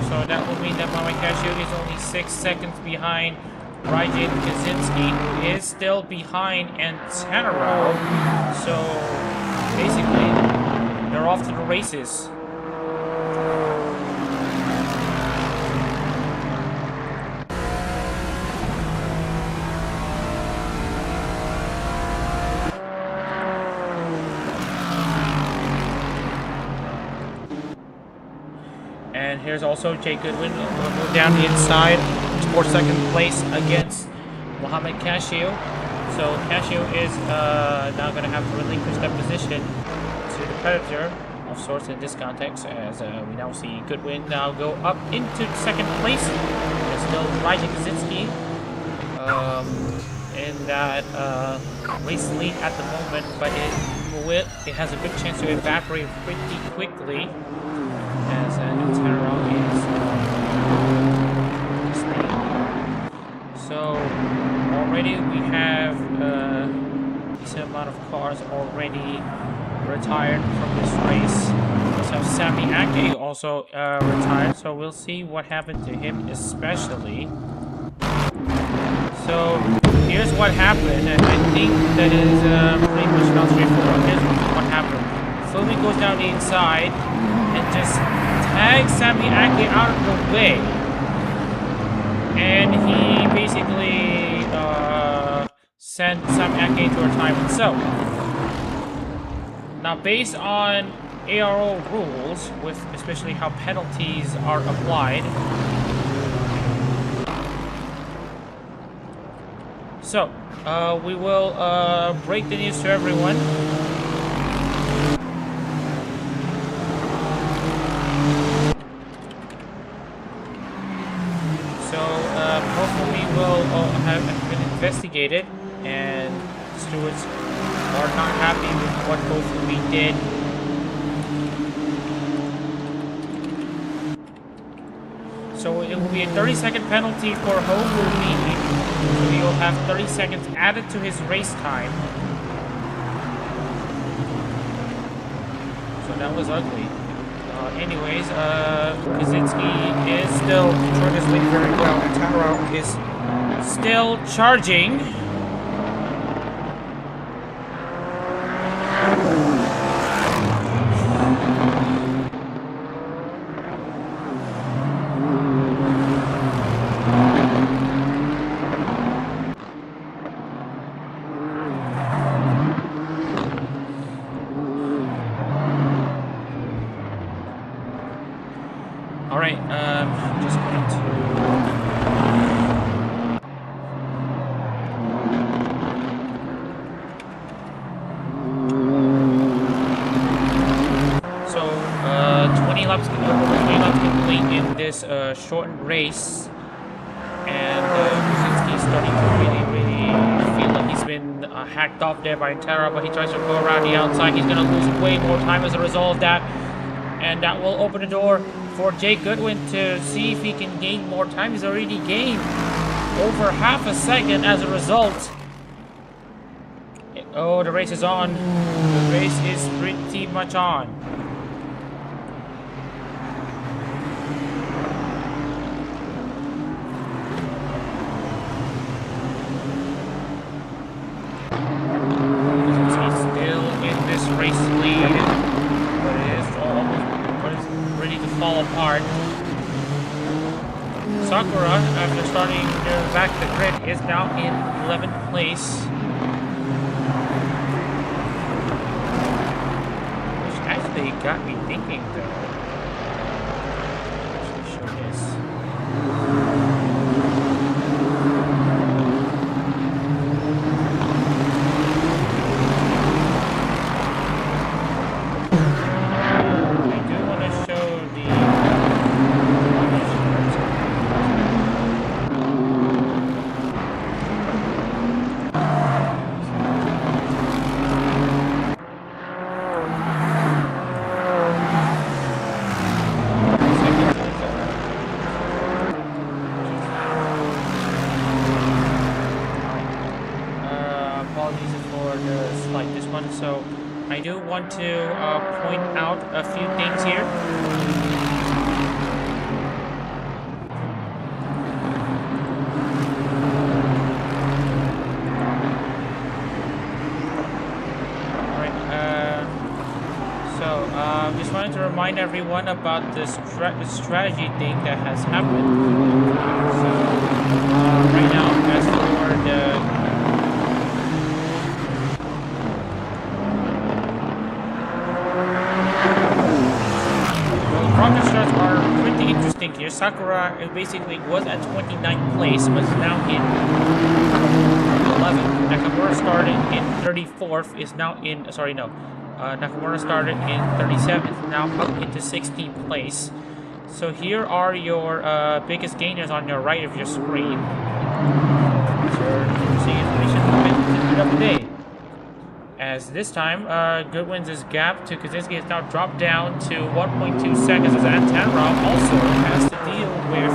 So that will mean that Mama Cashew is only 6 seconds behind. Rajan Kaczynski is still behind Antanaro. So basically, they're off to the races. And here's also Jake Goodwin. We'll move down the inside for second place against Mohamed Cashew. So Cashew is now going to have to relinquish that position to the Predator of sorts in this context, as we now see Goodwin now go up into second place. There's still Rajan Kaczynski in that race lead at the moment, but it has a good chance to evaporate pretty quickly, as Nutero is So already we have a decent amount of cars already retired from this race. We also have Sami Ake also retired, so we'll see what happened to him especially. So here's what happened, and I think that is pretty much not straightforward. Here's what happened. Flummi goes down the inside and just tags Sami Ake out of the way. And he basically sent Sami Ake to retirement. So, now based on ARO rules, with especially how penalties are applied, so we will break the news to everyone. Hopefully will have been investigated, and stewards are not happy with what Hopefully did. So it will be a 30-second penalty for Hopefully. So he will have 30 seconds added to his race time. So that was ugly. Anyways, Kaczynski is still controlling his lead very well, and Taro is still charging. Alright, just going to... So, 20 laps complete in this shortened race. And Kaczynski's starting to really feel like he's been hacked off there by Tara, but he tries to go around the outside. He's going to lose way more time as a result of that. And that will open the door for Jake Goodwin to see if he can gain more time. He's already gained over half a second as a result. Oh, the race is on. The race is pretty much on. He's still in this race lead, but it is almost ready to fall apart. Sakura, after starting back the grid, is now in 11th place. Which actually got me thinking, though. apologies for the slight this one. So I do want to point out a few things here. Just wanted to remind everyone about the strategy thing that has happened. So, right now, as for the progress charts are pretty interesting here. Sakura basically was at 29th place, but is now in 11th. Nakamura started in 34th, is now in, Nakamura started in 37th, now up into 16th place. So here are your biggest gainers on your right of your screen. So information of the day. As this time, Goodwin's gap to Kaczynski has now dropped down to 1.2 seconds as Antanrov also has to deal with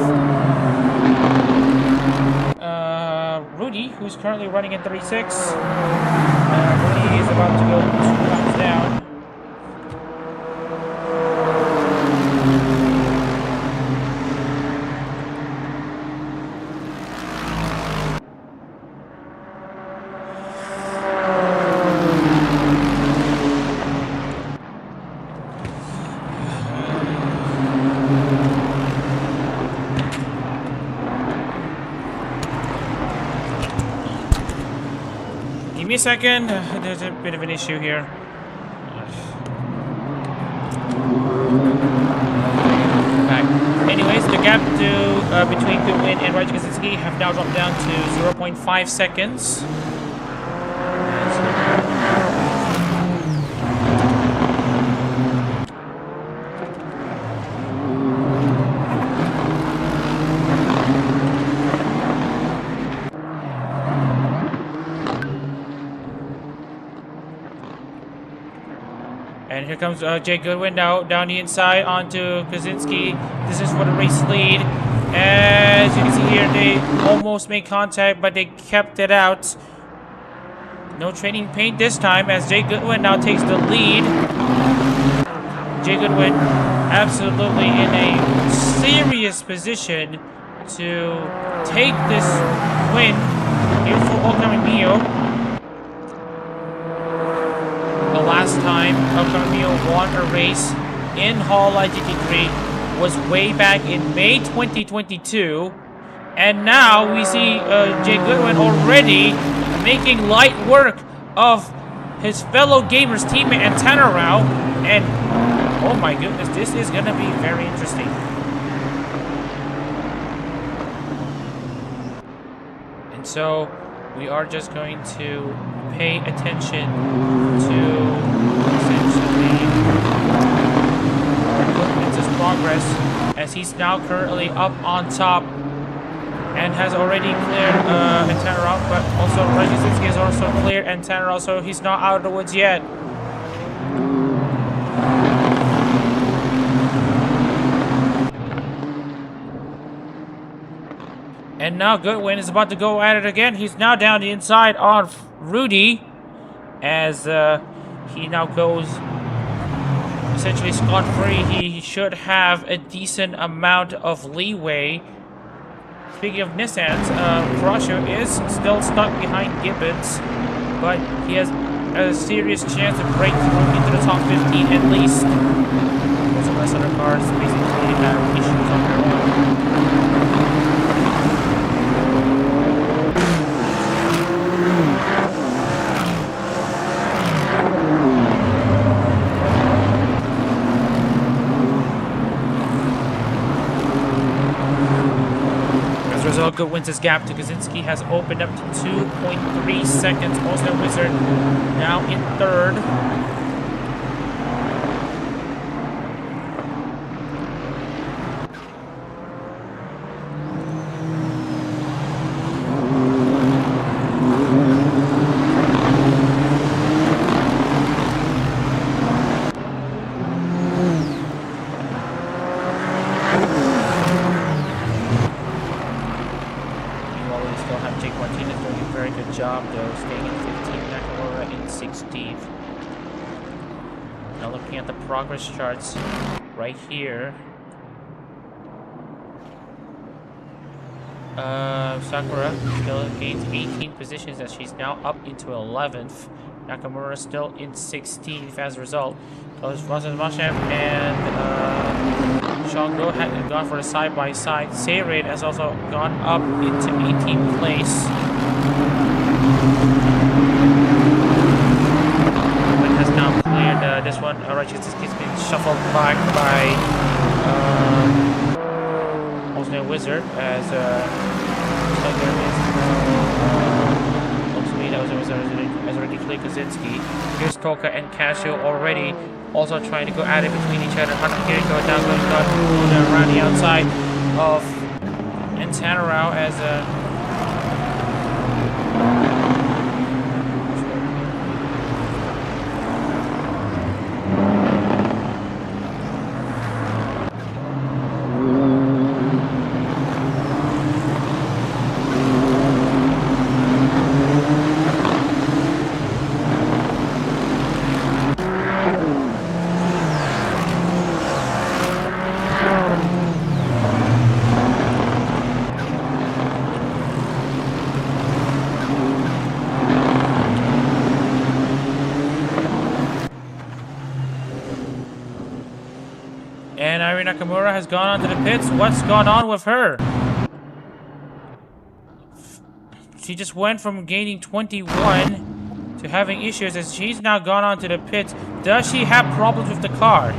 Rudy, who's currently running in 36. Rudy is about to go 2 laps down. Give me a second, there's a bit of an issue here. Back. Anyways, the gap between Goodwin and Raj Kaczynski have now dropped down to 0.5 seconds. And here comes Jay Goodwin now down the inside onto Kaczynski. This is for the race lead. As you can see here, they almost made contact, but they kept it out. No training paint this time as Jay Goodwin now takes the lead. Jay Goodwin absolutely in a serious position to take this win here for Hololive. The last time Hololive won a race in Hololive GT3 was way back in May 2022, and now we see Jay Goodwin already making light work of his fellow gamers teammate Antanrov, and oh my goodness, this is gonna be very interesting. And so we are just going to pay attention to essentially Goodwin's progress as he's now currently up on top and has already cleared Antanrov, but also Kaczynski has also cleared Antanrov, so he's not out of the woods yet. And now Goodwin is about to go at it again. He's now down the inside on Rudy as he now goes essentially scot-free. He should have a decent amount of leeway. Speaking of Nissans, Crusher is still stuck behind Gibbons, but he has a serious chance to break through into the top 15 at least. Most of the rest of the cars basically have issues on their own. Goodwin's gap to Kaczynski has opened up to 2.3 seconds. Austin Wizard now in third. Job though, staying in 15th 16th. Now looking at the progress charts right here. Sakura still gains 18 positions as she's now up into 11th. Nakamura still in 16th as a result. Those Rasen Mashev and Shango had gone for a side-by-side. Seirid has also gone up into 18th place. But has now cleared this one. Alright, this keeps being shuffled back by Osman Wizard as looks like there is has already cleared Kaczynski. Here's Toka and Casio already also trying to go at it between each other. Kiriko now going around the outside of Antanarao as Nakamura has gone onto the pits. What's gone on with her? She just went from gaining 21 to having issues as she's now gone onto the pits. Does she have problems with the car?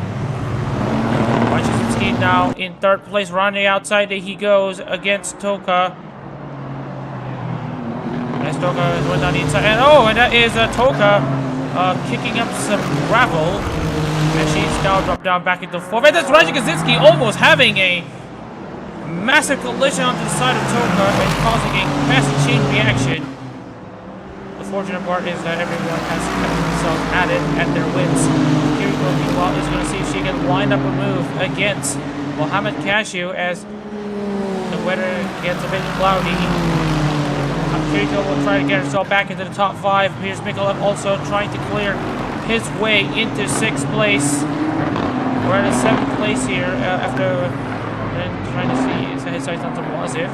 Kaczynski now in third place, running the outside. There he goes against Toka. As Toka is on the inside. And that is Toka kicking up some gravel. And she's now dropped down back into fourth. And that's Kaczynski almost having a massive collision onto the side of Toka and causing a massive chain reaction. The fortunate part is that everyone has kept themselves at it at their wits. Kiriko, meanwhile, is going to see if she can line up a move against Mohamed Cashew as the weather gets a bit cloudy. Kiriko will try to get herself back into the top 5. Here's Mikola also trying to clear his way into 6th place. We're at a 7th place here after trying to see his sights onto Wazif.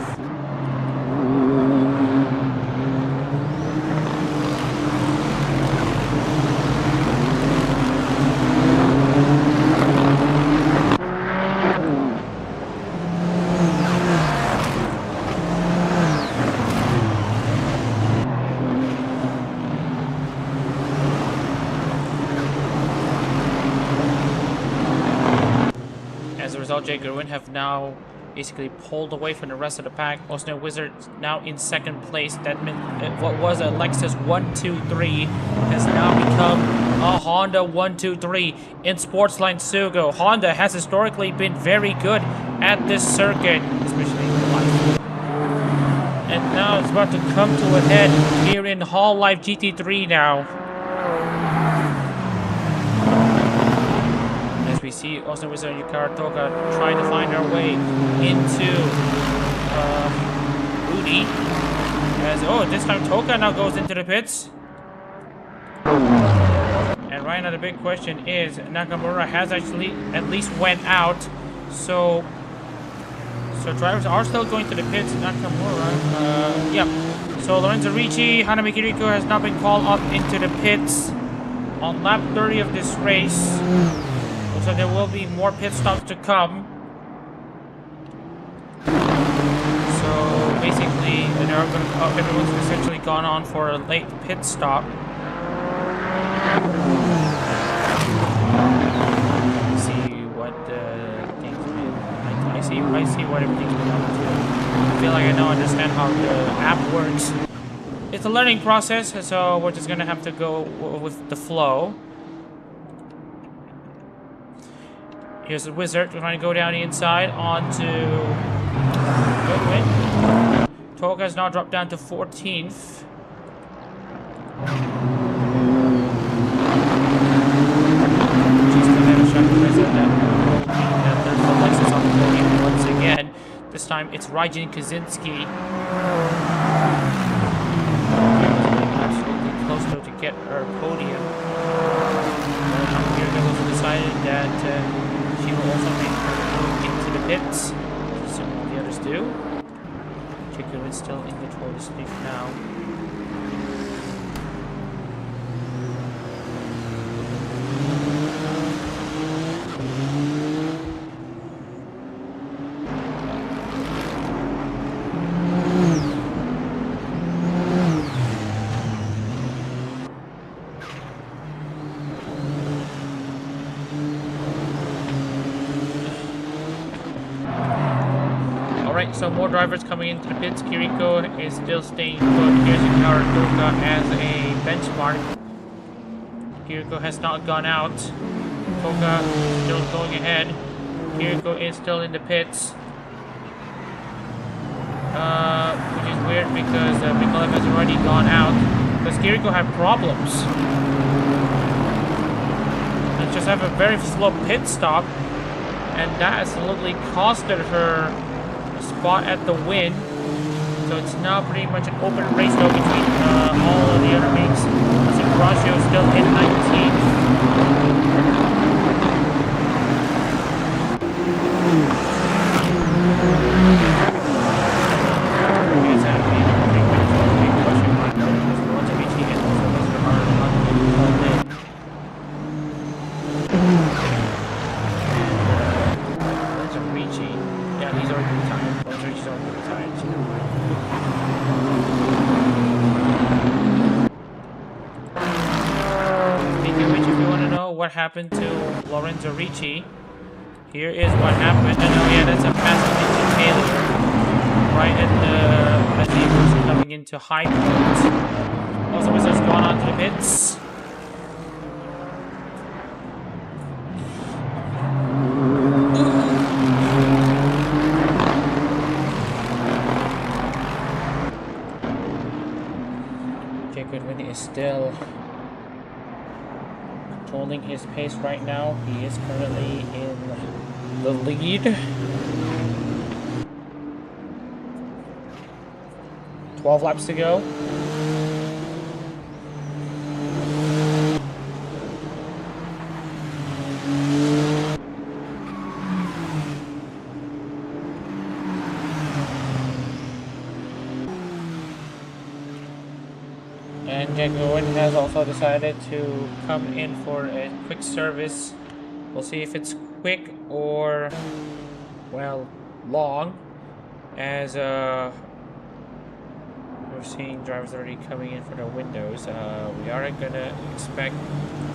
Jay Gerwin have now basically pulled away from the rest of the pack. Osno Wizard now in 2nd place. That meant what was a Lexus 123 has now become a Honda 123 in Sportsland SUGO. Honda has historically been very good at this circuit, especially in life. And now it's about to come to a head here in Hololive GT3 now. We see Austin Wizard and Yukara Toka trying to find their way into Rudy. As this time Toka now goes into the pits. And right now the big question is Nakamura has actually at least went out. So drivers are still going to the pits. Nakamura, yep. So Lorenzo Ricci, Hanami Kiriko has now been called up into the pits on lap 30 of this race. So there will be more pit stops to come. So basically, everyone's essentially gone on for a late pit stop. Let's see what things I see what everything's been up to. I feel like I now understand how the app works. It's a learning process, so we're just gonna have to go with the flow. Here's the Wizard trying to go down the inside onto Goodwin. Toka has now dropped down to 14th. There's the Lexus on the podium once again. This time it's Raijin Kaczynski. Absolutely close to get her podium. Kiriko also decided that she will also make her move into the pits, assuming all the others do. Chico is still in control of the stage now. So more drivers coming into the pits. Kiriko is still staying put. Here's Toka as a benchmark. Kiriko has not gone out. Toka still going ahead. Kiriko is still in the pits. Which is weird because McLaren has already gone out. Because Kiriko had problems. And just have a very slow pit stop. And that absolutely costed her spot at the win, so it's now pretty much an open race though between all of the other mates. Ratio is still in 19th. What happened to Lorenzo Ricci? Here is what happened. Oh yeah, that's a massive engine failure right at as he was coming into high point. Also, has gone on to the pits. Okay, Goodwin is still holding his pace right now. He is currently in the lead. 12 laps to go. And Jack Owen has also decided to come in for a quick service. We'll see if it's quick or, well, long, as we're seeing drivers already coming in for their windows. We are going to expect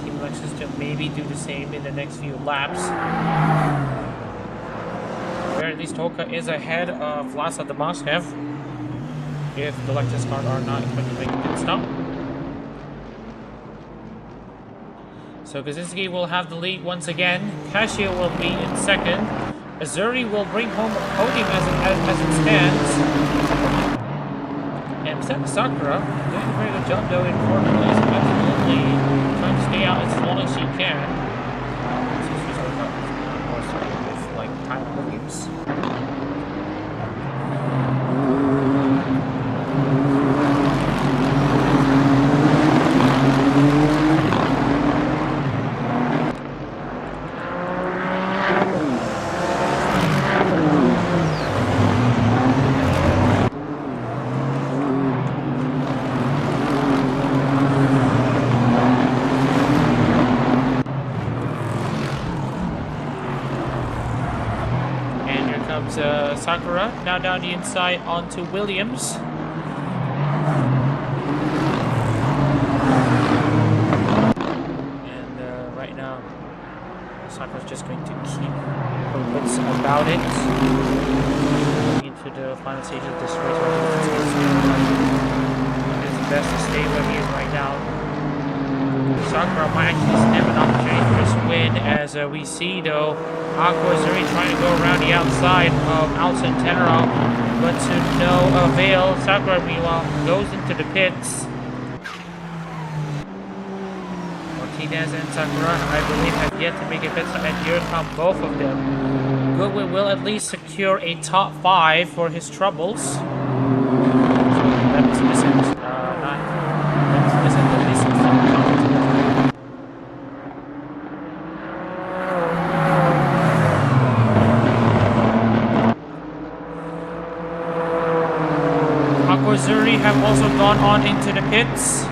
Team Lexus to maybe do the same in the next few laps. Where at least Toka is ahead of Vlasa Damashev if the Lexus cars are not expected to make a pit stop. So Kaczynski will have the lead once again. Casio will be in second. Azuri will bring home a podium as it stands. And Sakura doing a very good job though in fourth place. Absolutely trying to stay out as long as she can. She's got more starting with like time Williams. Sakura now down the inside onto Williams. And right now, Sakura's just going to keep her wits about it. Into the final stage of this race. It's best to stay where he is right now. Sakura might actually snap an opportunity for this win, as we see though. Aqua is already trying to go around the outside of Alton Tenero, but to no avail. Sakura, meanwhile, goes into the pits. Martinez and Sakura, I believe, have yet to make a pit stop, and here come both of them. Goodwin will at least secure a top 5 for his troubles. So that was missing. That was missing the least. gone on into the pits.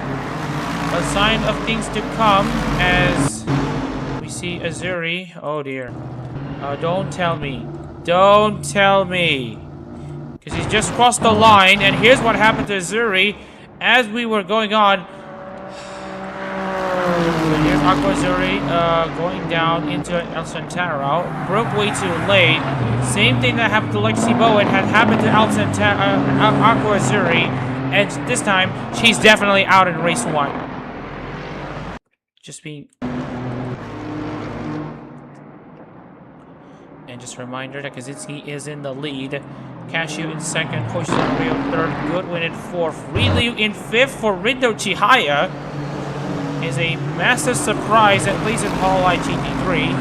A sign of things to come as we see Azuri. Oh dear. Don't tell me. Don't tell me. Because he's just crossed the line, and here's what happened to Azuri as we were going on. Here's Aqua Azuri going down into Alcantara. Broke way too late. Same thing that happened to Lexi Bowen had happened to Aqua Azuri, and this time she's definitely out in race 1. Just being. And just a reminder that Kaczynski is in the lead. Cashew in second, Hoshizan Rio third, Goodwin in fourth, Ryu in fifth for Rindo Chihaya. Is a massive surprise, at least in Hololive GT3.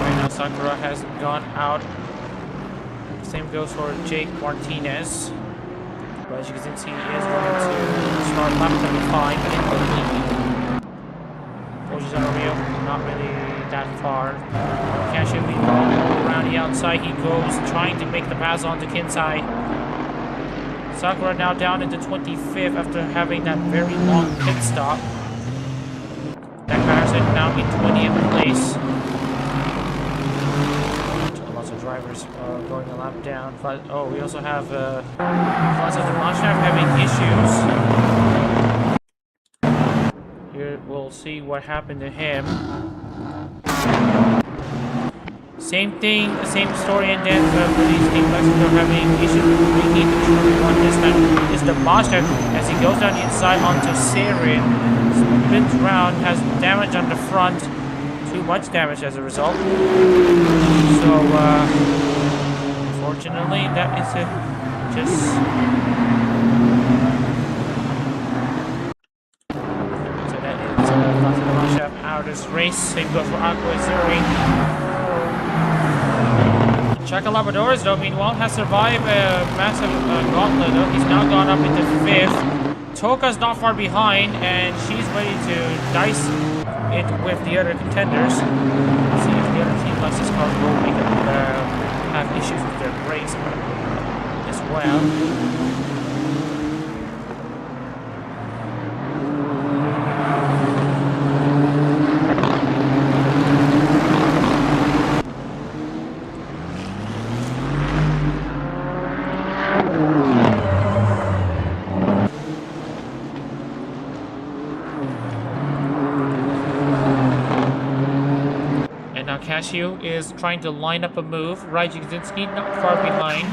Right now, Sakura has gone out. Same goes for Jake Martinez. But as you can see, he is going to start lap 35 in the lead. Hoshizan Rio, not really that far. Cashew around the outside, he goes, trying to make the pass on to Kinsai. Sakura now down into 25th after having that very long pit stop. That Patterson now in 20th place. Drivers going a lap down. But, oh, we also have Plaza de Mashaf having issues. Here we'll see what happened to him. Same thing, same story and then for these team Lexus are having issues. We need the true one this time is the Mashaf as he goes down the inside onto Serin. Spins round, has damage on the front. Too much damage as a result. So, unfortunately, that is just. So that is Plaza out of this race. Same goes for Aqua Azuri. Chaka Labradores, though, meanwhile, has survived a massive gauntlet. Though. He's now gone up into 5th. Toka's not far behind, and she's ready to dice it with the other contenders. See if the other team Lexus cars will make have issues with their brakes as well. Cashew is trying to line up a move. Raiji Kaczynski not far behind.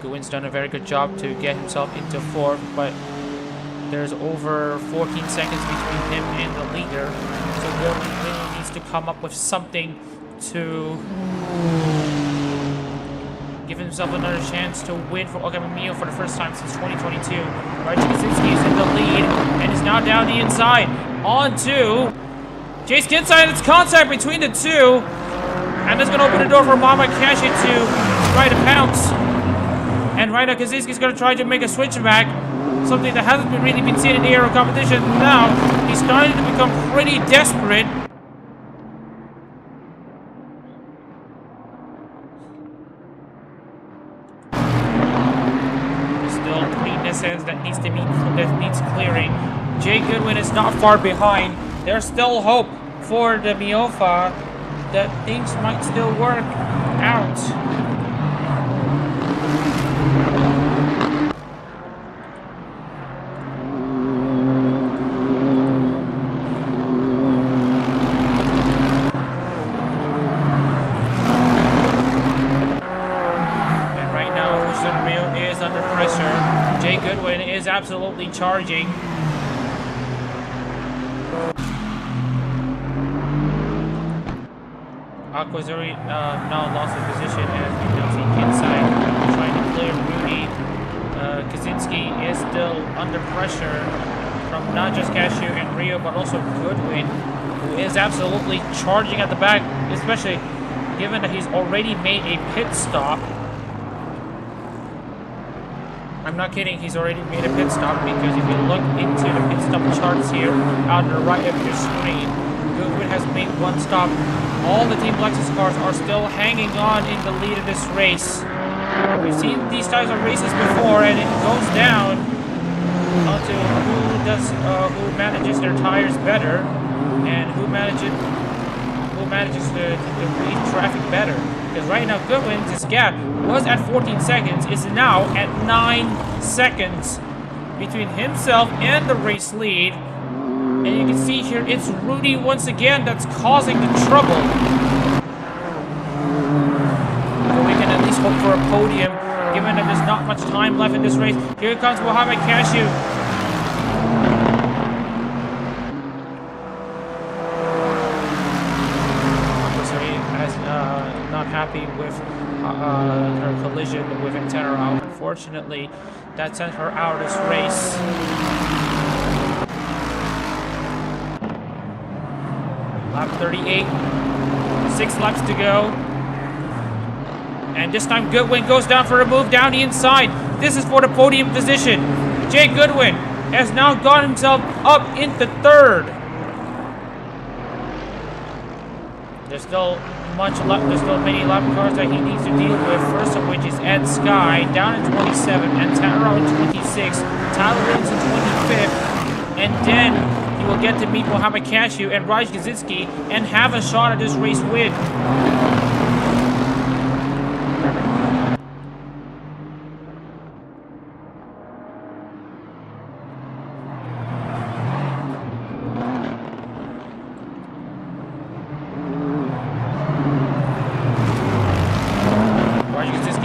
Guin's done a very good job to get himself into 4th, but there's over 14 seconds between him and the leader. So Guin really needs to come up with something to give himself another chance to win for Ogamamio for the first time since 2022. Raiji Kaczynski is in the lead and is now down the inside. On to Jace Kinsai, and it's contact between the two. And that's going to open the door for Mama Kashi to try to pounce. And right now, Kaczynski's going to try to make a switchback. Something that hasn't really been seen in the aero competition. Now, he's starting to become pretty desperate. There's still 3 Nissans that needs clearing. Jay Goodwin is not far behind. There's still hope for the Miofa that things might still work out. And right now, Rio is under pressure. Jay Goodwin is absolutely charging. Aqua Azuri now lost the position as we now see Kinsai trying to clear Rudy. Kaczynski is still under pressure from not just Cashew and Rio, but also Goodwin, who is absolutely charging at the back, especially given that he's already made a pit stop. I'm not kidding, he's already made a pit stop, because if you look into the pit stop charts here, out on the right of your screen, Goodwin has made one stop. All the Team Lexus cars are still hanging on in the lead of this race. We've seen these types of races before, and it goes down onto who manages their tires better, and who manages to read traffic better. Because right now, Goodwin's gap was at 14 seconds, is now at 9 seconds between himself and the race lead. And you can see here, it's Rudy once again that's causing the trouble. But we can at least hope for a podium, given that there's not much time left in this race. Here comes Mohamed Cashew. Not happy with her collision with Antero. Unfortunately, that sent her out of this race. Lap 38, 6 laps to go. And this time Goodwin goes down for a move down the inside. This is for the podium position. Jay Goodwin has now got himself up into third. There's still there's still many lap cars that he needs to deal with. First of which is Ed Sky down in 27, and Taro in 26, Tyler Williams in 25th, and then he will get to meet Mohamed Cashew and Raj Gazitsky and have a shot at this race win.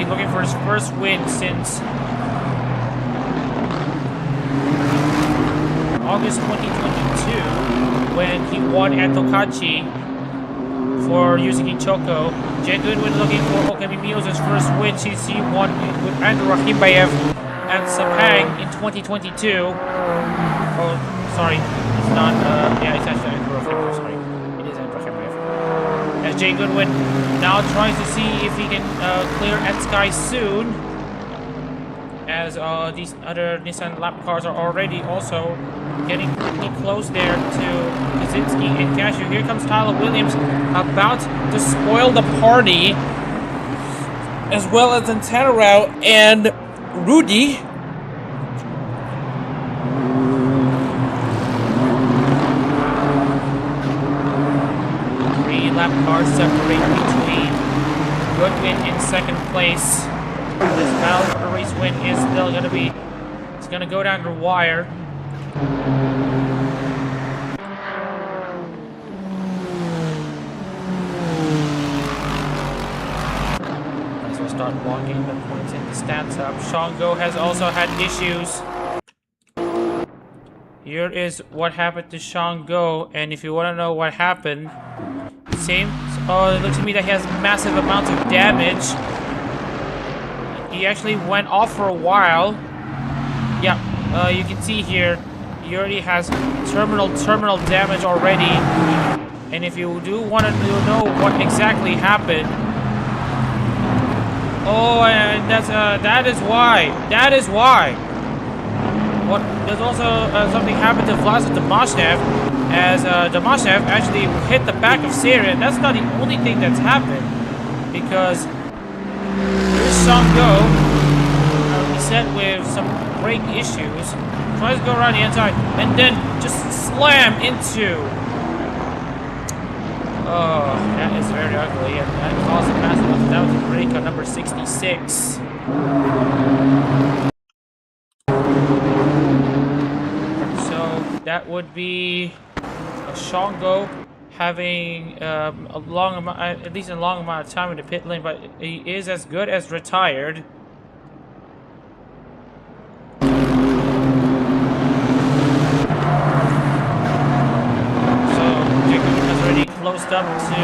Looking for his first win since August 2022 when he won at Tokachi for Yusuke Choco. Jay Goodwin looking for Okami Miyo's first win since he won with Andrew Rahimbayev and Sepang in 2022. Oh, sorry, it's not, yeah, it's actually Andrew Rahimbayev, sorry. It is Andrew Rahimbayev. As Jay Goodwin now tries to see if he can clear Ed Sky soon, as these other Nissan lap cars are already also getting pretty close there to Kaczynski and Cashew. Here comes Tyler Williams about to spoil the party, as well as Antanarao and Rudy. Lap cars separate between Goodwin in second place. This battle for the race win is still going to be, it's going to go down to the wire. As we'll start walking the points in the stats up. Shango has also had issues. Here is what happened to Shango, and if you want to know what happened, it looks to me that he has massive amounts of damage. He actually went off for a while. Yeah, you can see here, he already has terminal damage already. And if you do want to know what exactly happened, oh, and that is why. What? There's also something happened to Vlasta Domashnev, as Domashnev actually hit the back of Syria. That's not the only thing that's happened, because here's Shango, beset with some brake issues, tries to go around the inside, and then just slam into. Oh, that is very ugly, and that caused a massive. That was a break on number 66. That would be Shango having a long amount, at least a long amount of time in the pit lane, but he is as good as retired. So Jacob has already closed up to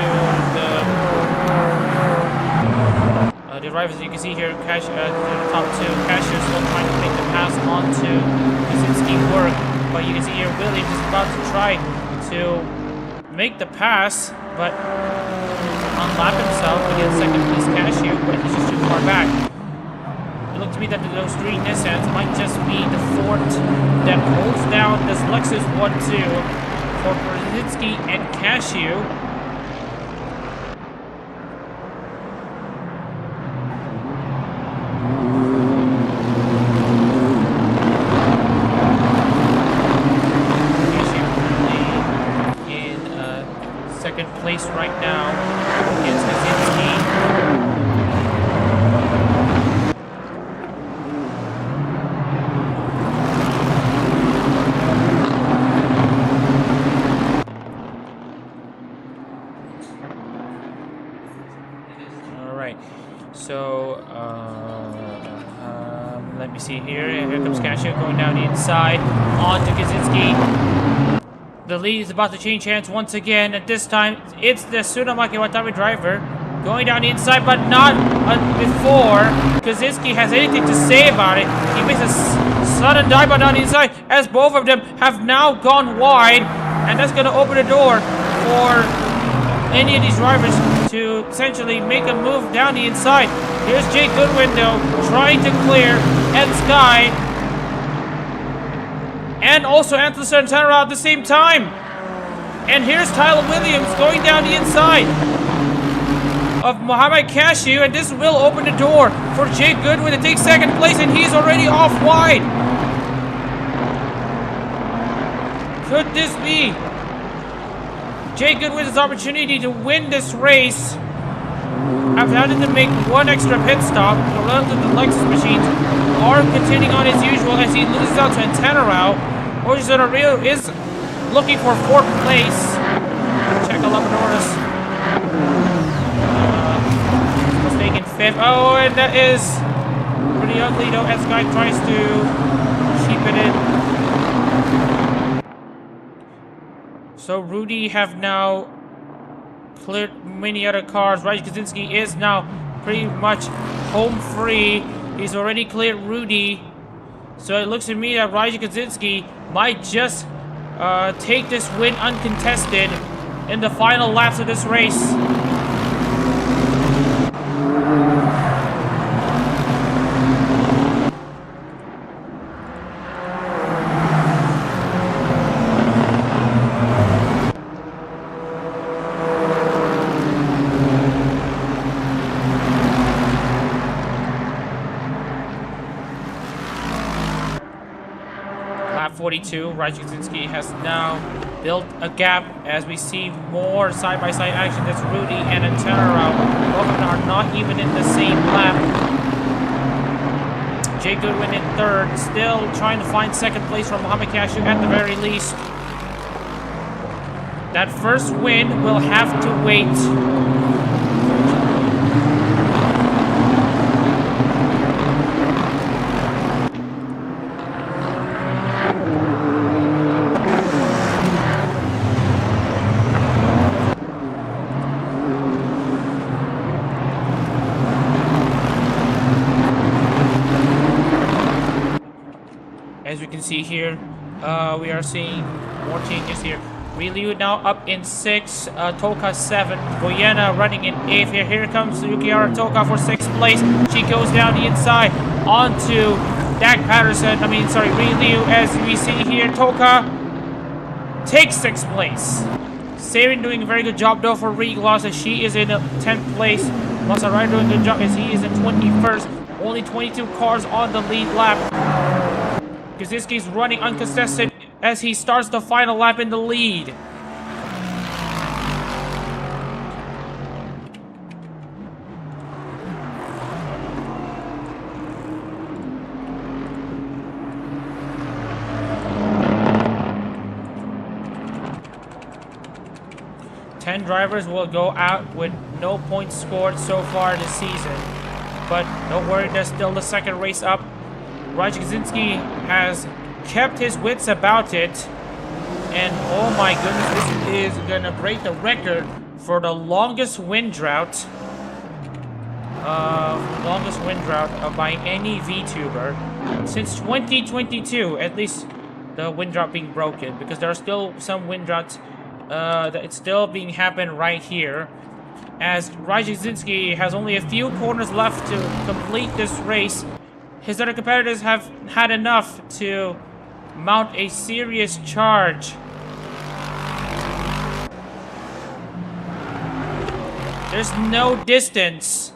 the drivers. You can see here, the top two. Cashew is still trying to make the pass onto Kaczynski work. But you can see here Williams is about to try to make the pass, but unlap himself against second place Cashew, but he's just too far back. looks to me that those three Nissans might just be the fort that holds down this Lexus 1-2 for Brzezinski and Cashew. Place right now against Brzezinski. All right, so let me see here. Here comes Cashew going down the inside on to Brzezinski. The lead is about to change hands once again, and this time it's the Tsunamaki Watanabe driver going down the inside, but not before Brzezinski has anything to say about it. He makes a sudden dive down the inside as both of them have now gone wide, and that's going to open the door for any of these drivers to essentially make a move down the inside. Here's Jay Goodwin though, trying to clear Ed Sky. And also Anthony Santana at the same time. And here's Tyler Williams going down the inside of Mohamed Cashew, and this will open the door for Jay Goodwin to take second place, and he's already off wide. Could this be Jay Goodwin's opportunity to win this race after having to make one extra pit stop? The rest of the Lexus machines are continuing on as usual as he loses out to Antanarao. Ojizonario is looking for fourth place. Check Alamadorus. Mistaken fifth. Oh, and that is pretty ugly though as Guy tries to keep it in. So Rudy have now cleared many other cars. Raj Kaczynski is now pretty much home free. He's already cleared Rudy. So it looks to me that Raj Kaczynski might just take this win uncontested in the final laps of this race. Lap 42, Raj Kaczynski has now built a gap as we see more side-by-side action. That's Rudy and Antanarao. Both of them are not even in the same lap. Jay Goodwin in third, still trying to find second place from Mohamed Cashew at the very least. That first win will have to wait. As we can see here, we are seeing more changes here. Ryu now up in 6, Toka 7, Goyena running in 8th here. Here comes Yukiara Toka for 6th place. She goes down the inside onto Dak Patterson. Ryu, as we see here, Toka takes 6th place. Saren doing a very good job though for Regloss as she is in 10th place. Masarai doing a good job as he is in 21st. Only 22 cars on the lead lap. Kaczynski's running uncontested as he starts the final lap in the lead. Ten drivers will go out with no points scored so far this season. But don't worry, there's still the second race up. Raj Kaczynski has kept his wits about it, and oh my goodness, this is gonna break the record for the longest win drought by any VTuber since 2022. At least the win drought being broken, because there are still some win droughts that it's still being happened right here, as Raj Kaczynski has only a few corners left to complete this race. His other competitors have had enough to mount a serious charge. There's no distance,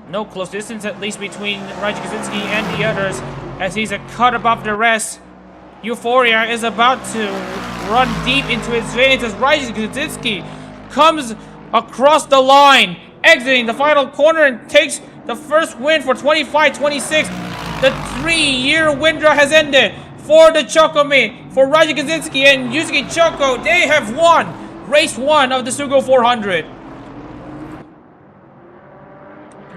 no close distance at least between Raja Kaczynski and the others, as he's a cut above the rest. Euphoria is about to run deep into its veins as Raja Kaczynski comes across the line, exiting the final corner and takes the first win for 25-26. The 3-year window has ended for the Chocomate, for Raja Kaczynski and Yusuke Choco. They have won race 1 of the SUGO 400.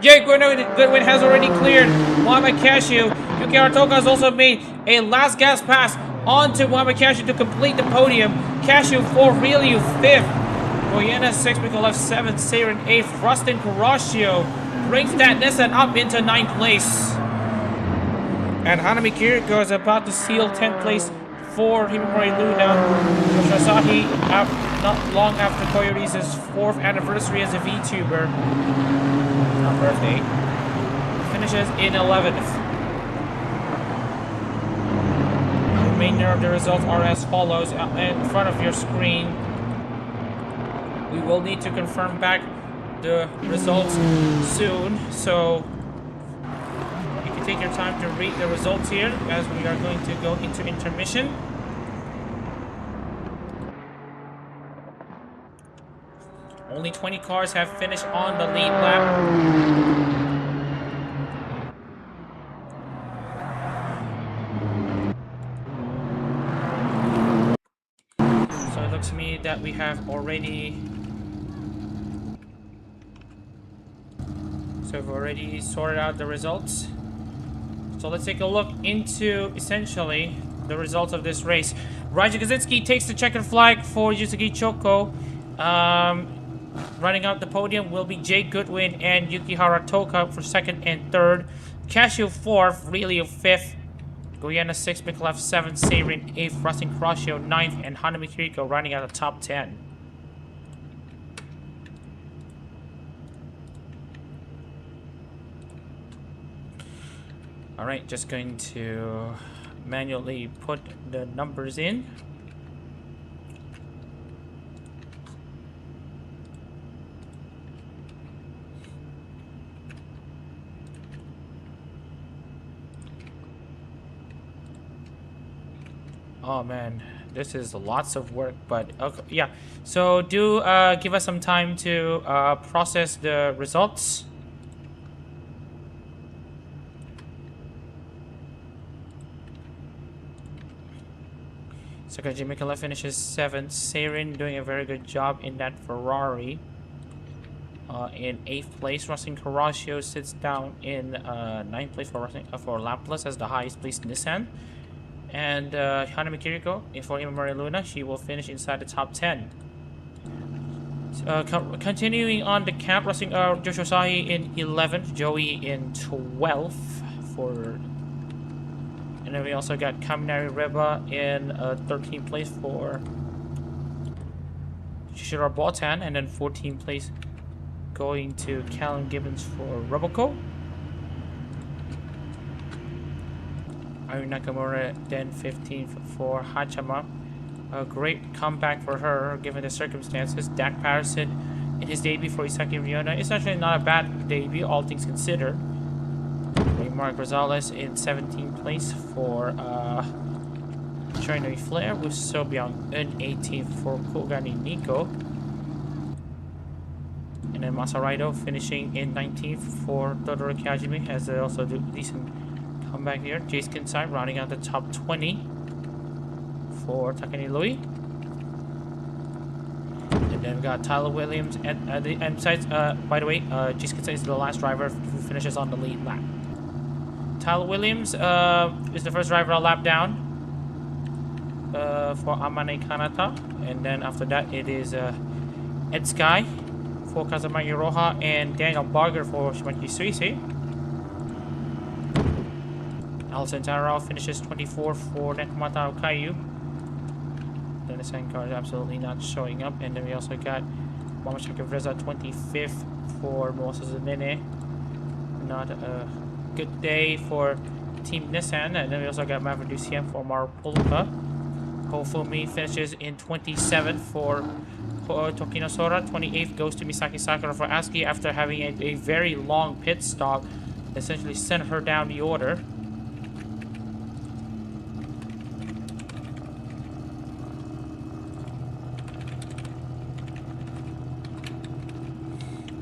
Jake Goodwin has already cleared Muhammad Cashew. Yuki Haratoka has also made a last gas pass onto Muhammad Cashew to complete the podium. Cashew 4th, Ryu 5th. Goyena 6th, Mikolev 7th, Saren 8th. Rustin Carrascio brings that Nissan up into 9th place. And Hanami Kiriko is about to seal 10th place for Himamori Luna. Yoshisahi, not long after Coyote's 4th anniversary as a VTuber. Not birthday. Finishes in 11th. The remainder of the results are as follows in front of your screen. We will need to confirm back the results soon, so you can take your time to read the results here as we are going to go into intermission. Only 20 cars have finished on the lead lap. So it looks to me that we have already... So we've already sorted out the results. So let's take a look into, essentially, the results of this race. Raja Kaczynski takes the checkered flag for Yusuke Choco. Running out the podium will be Jake Goodwin and Yuki Haratoka for 2nd and 3rd. Cashew 4th, Ryu 5th. Goyena 6th, Mikolev 7th, Saren 8th, Rustin Carrascio 9th, and Hanami Kiriko running out the top 10. Alright, just going to manually put the numbers in. Oh man, this is lots of work, but okay, yeah. So do give us some time to process the results. Sakaji Mikola finishes 7th. Saren doing a very good job in that Ferrari. In 8th place, Rustin Carrascio sits down in 9th place for Laplace as the highest placed Nissan. And Hanami Kiriko, for Himamori Luna, she will finish inside the top 10. Continuing on the count, Joshua Sahi in 11th, Joey in 12th for... And then we also got Kaminari Reba in 13th place for Shishiro Botan, and then 14th place going to Callum Gibbons for Roboco. Ayu Nakamura then 15th for Hachama. A great comeback for her given the circumstances. Dak Patterson in his debut for Isaki Ryona. It's actually not a bad debut, all things considered. Mark Rosales in 17th place for Chinoy Flair, with Sobyang in 18th for Kogani Nico. And then Masaraido finishing in 19th for Todoroki Hajime, has also a decent comeback here. Jace Kinsai rounding out the top 20 for Takani Lui. And then we got Tyler Williams at the end sides. By the way, Jace Kinsai is the last driver who finishes on the lead lap. Tyler Williams is the first driver a lap down for Amane Kanata. And then after that, it is Ed Sky for Kazamagi Roja and Daniel Barger for Shimaki Suisi. Alison Tarao finishes 24th for Nekomata Okayu. Then the second car is absolutely not showing up. And then we also got Mamashaka Vreza 25th for Moses Zanene. Not good day for Team Nissan. And then we also got Maverick DCM for Marpolka. Chemflummi finishes in 27th for Tokino Sora. 28th goes to Misaki Sakura for Aski after having a very long pit stop. Essentially sent her down the order.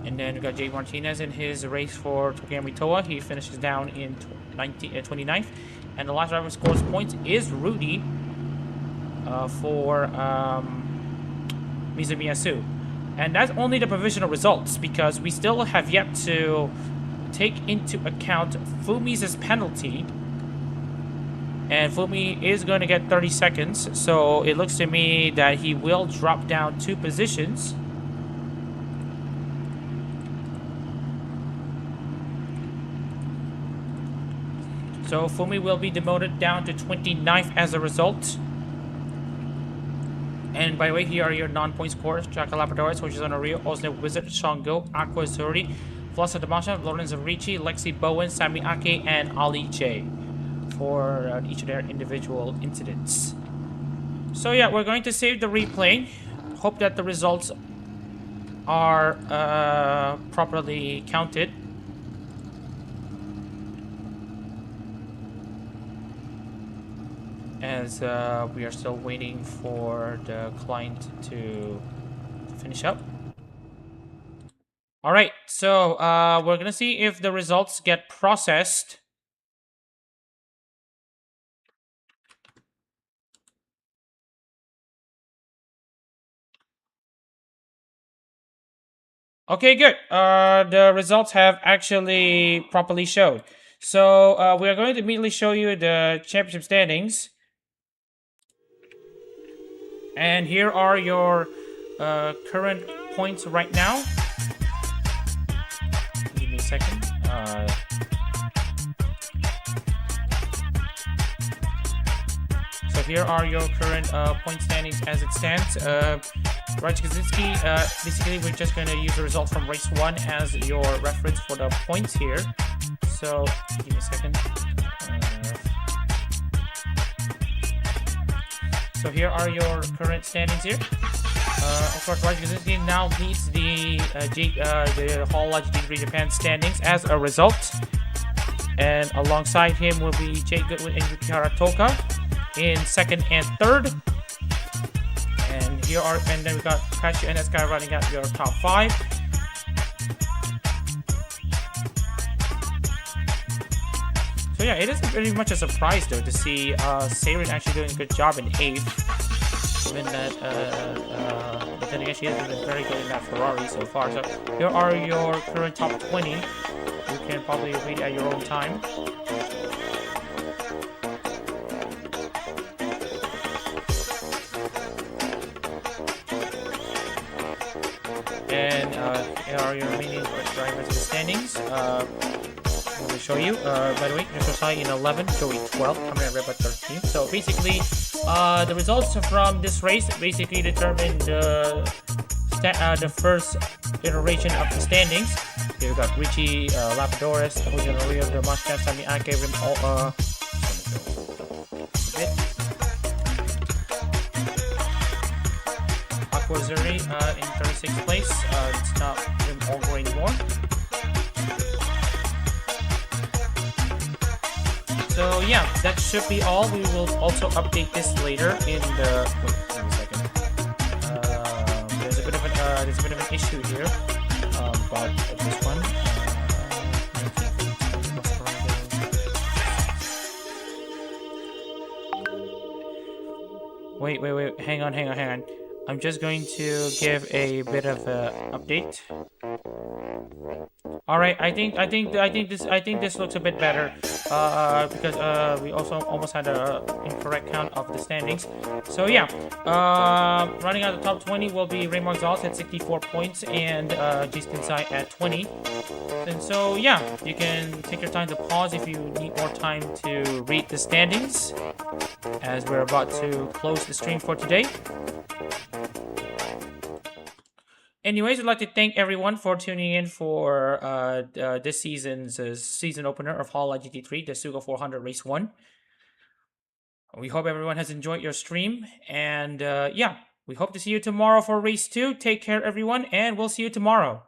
And then we got Jay Martinez in his race for Tokiyami Toa. He finishes down in 29th. And the last driver who scores points is Rudy for Mizumiyasu. And that's only the provisional results because we still have yet to take into account Fumi's penalty. And Fumi is going to get 30 seconds. So it looks to me that he will drop down 2 positions. So Fumi will be demoted down to 29th as a result. And by the way, here are your non-point scores. Chaka Labradores, which is on a Rio, Osne Wizard, Shango, Aqua Zuri, Flossa Damasha, Lorenzo Ricci, Lexi Bowen, Sami Ake, and Ali J for each of their individual incidents. So yeah, we're going to save the replay. Hope that the results are properly counted. As we are still waiting for the client to finish up. Alright, so we're gonna see if the results get processed. Okay, good. The results have actually properly showed. So we are going to immediately show you the championship standings. And here are your current points right now. Give me a second. So here are your current point standings as it stands. Raj Kaczynski, basically we're just going to use the result from race 1 as your reference for the points here. So give me a second. So here are your current standings here. Of course, Raj Kaczynski now leads the Hololive GT3 Japan standings as a result. And alongside him will be Jay Goodwin and Yukihara Toka in 2nd and 3rd. And here are, and then we got Kashi and Sky running out your top 5. So yeah, it isn't very much a surprise though to see Seirin actually doing a good job in 8th. Given that, but then again, she has been very good in that Ferrari so far. So here are your current top 20. You can probably read at your own time. And here are your remaining drivers in the standings. I'm going to show you. By the way, Josai in 11, Joey 12, Cameron Reba 13. So basically, the results from this race basically determine the first iteration of the standings. Here we got Richie, Lapidores, Hojan Rio, Mustang, Sami Ake, Aquazuri in 36th place. It's not Rim Olgo anymore. So yeah, that should be all. We will also update this later in the. Wait a second. There's a bit of an issue here about this one. Wait. Hang on. I'm just going to give a bit of an update. All right, I think this looks a bit better because we also almost had an incorrect count of the standings. So yeah, running out the top 20 will be Raymond Zals at 64 points and Jiskin Sai at 20. And so yeah, you can take your time to pause if you need more time to read the standings, as we're about to close the stream for today. Anyways, I'd like to thank everyone for tuning in for this season's season opener of Hololive GT3, the SUGO 400 Race 1. We hope everyone has enjoyed your stream. And yeah, we hope to see you tomorrow for Race 2. Take care, everyone, and we'll see you tomorrow.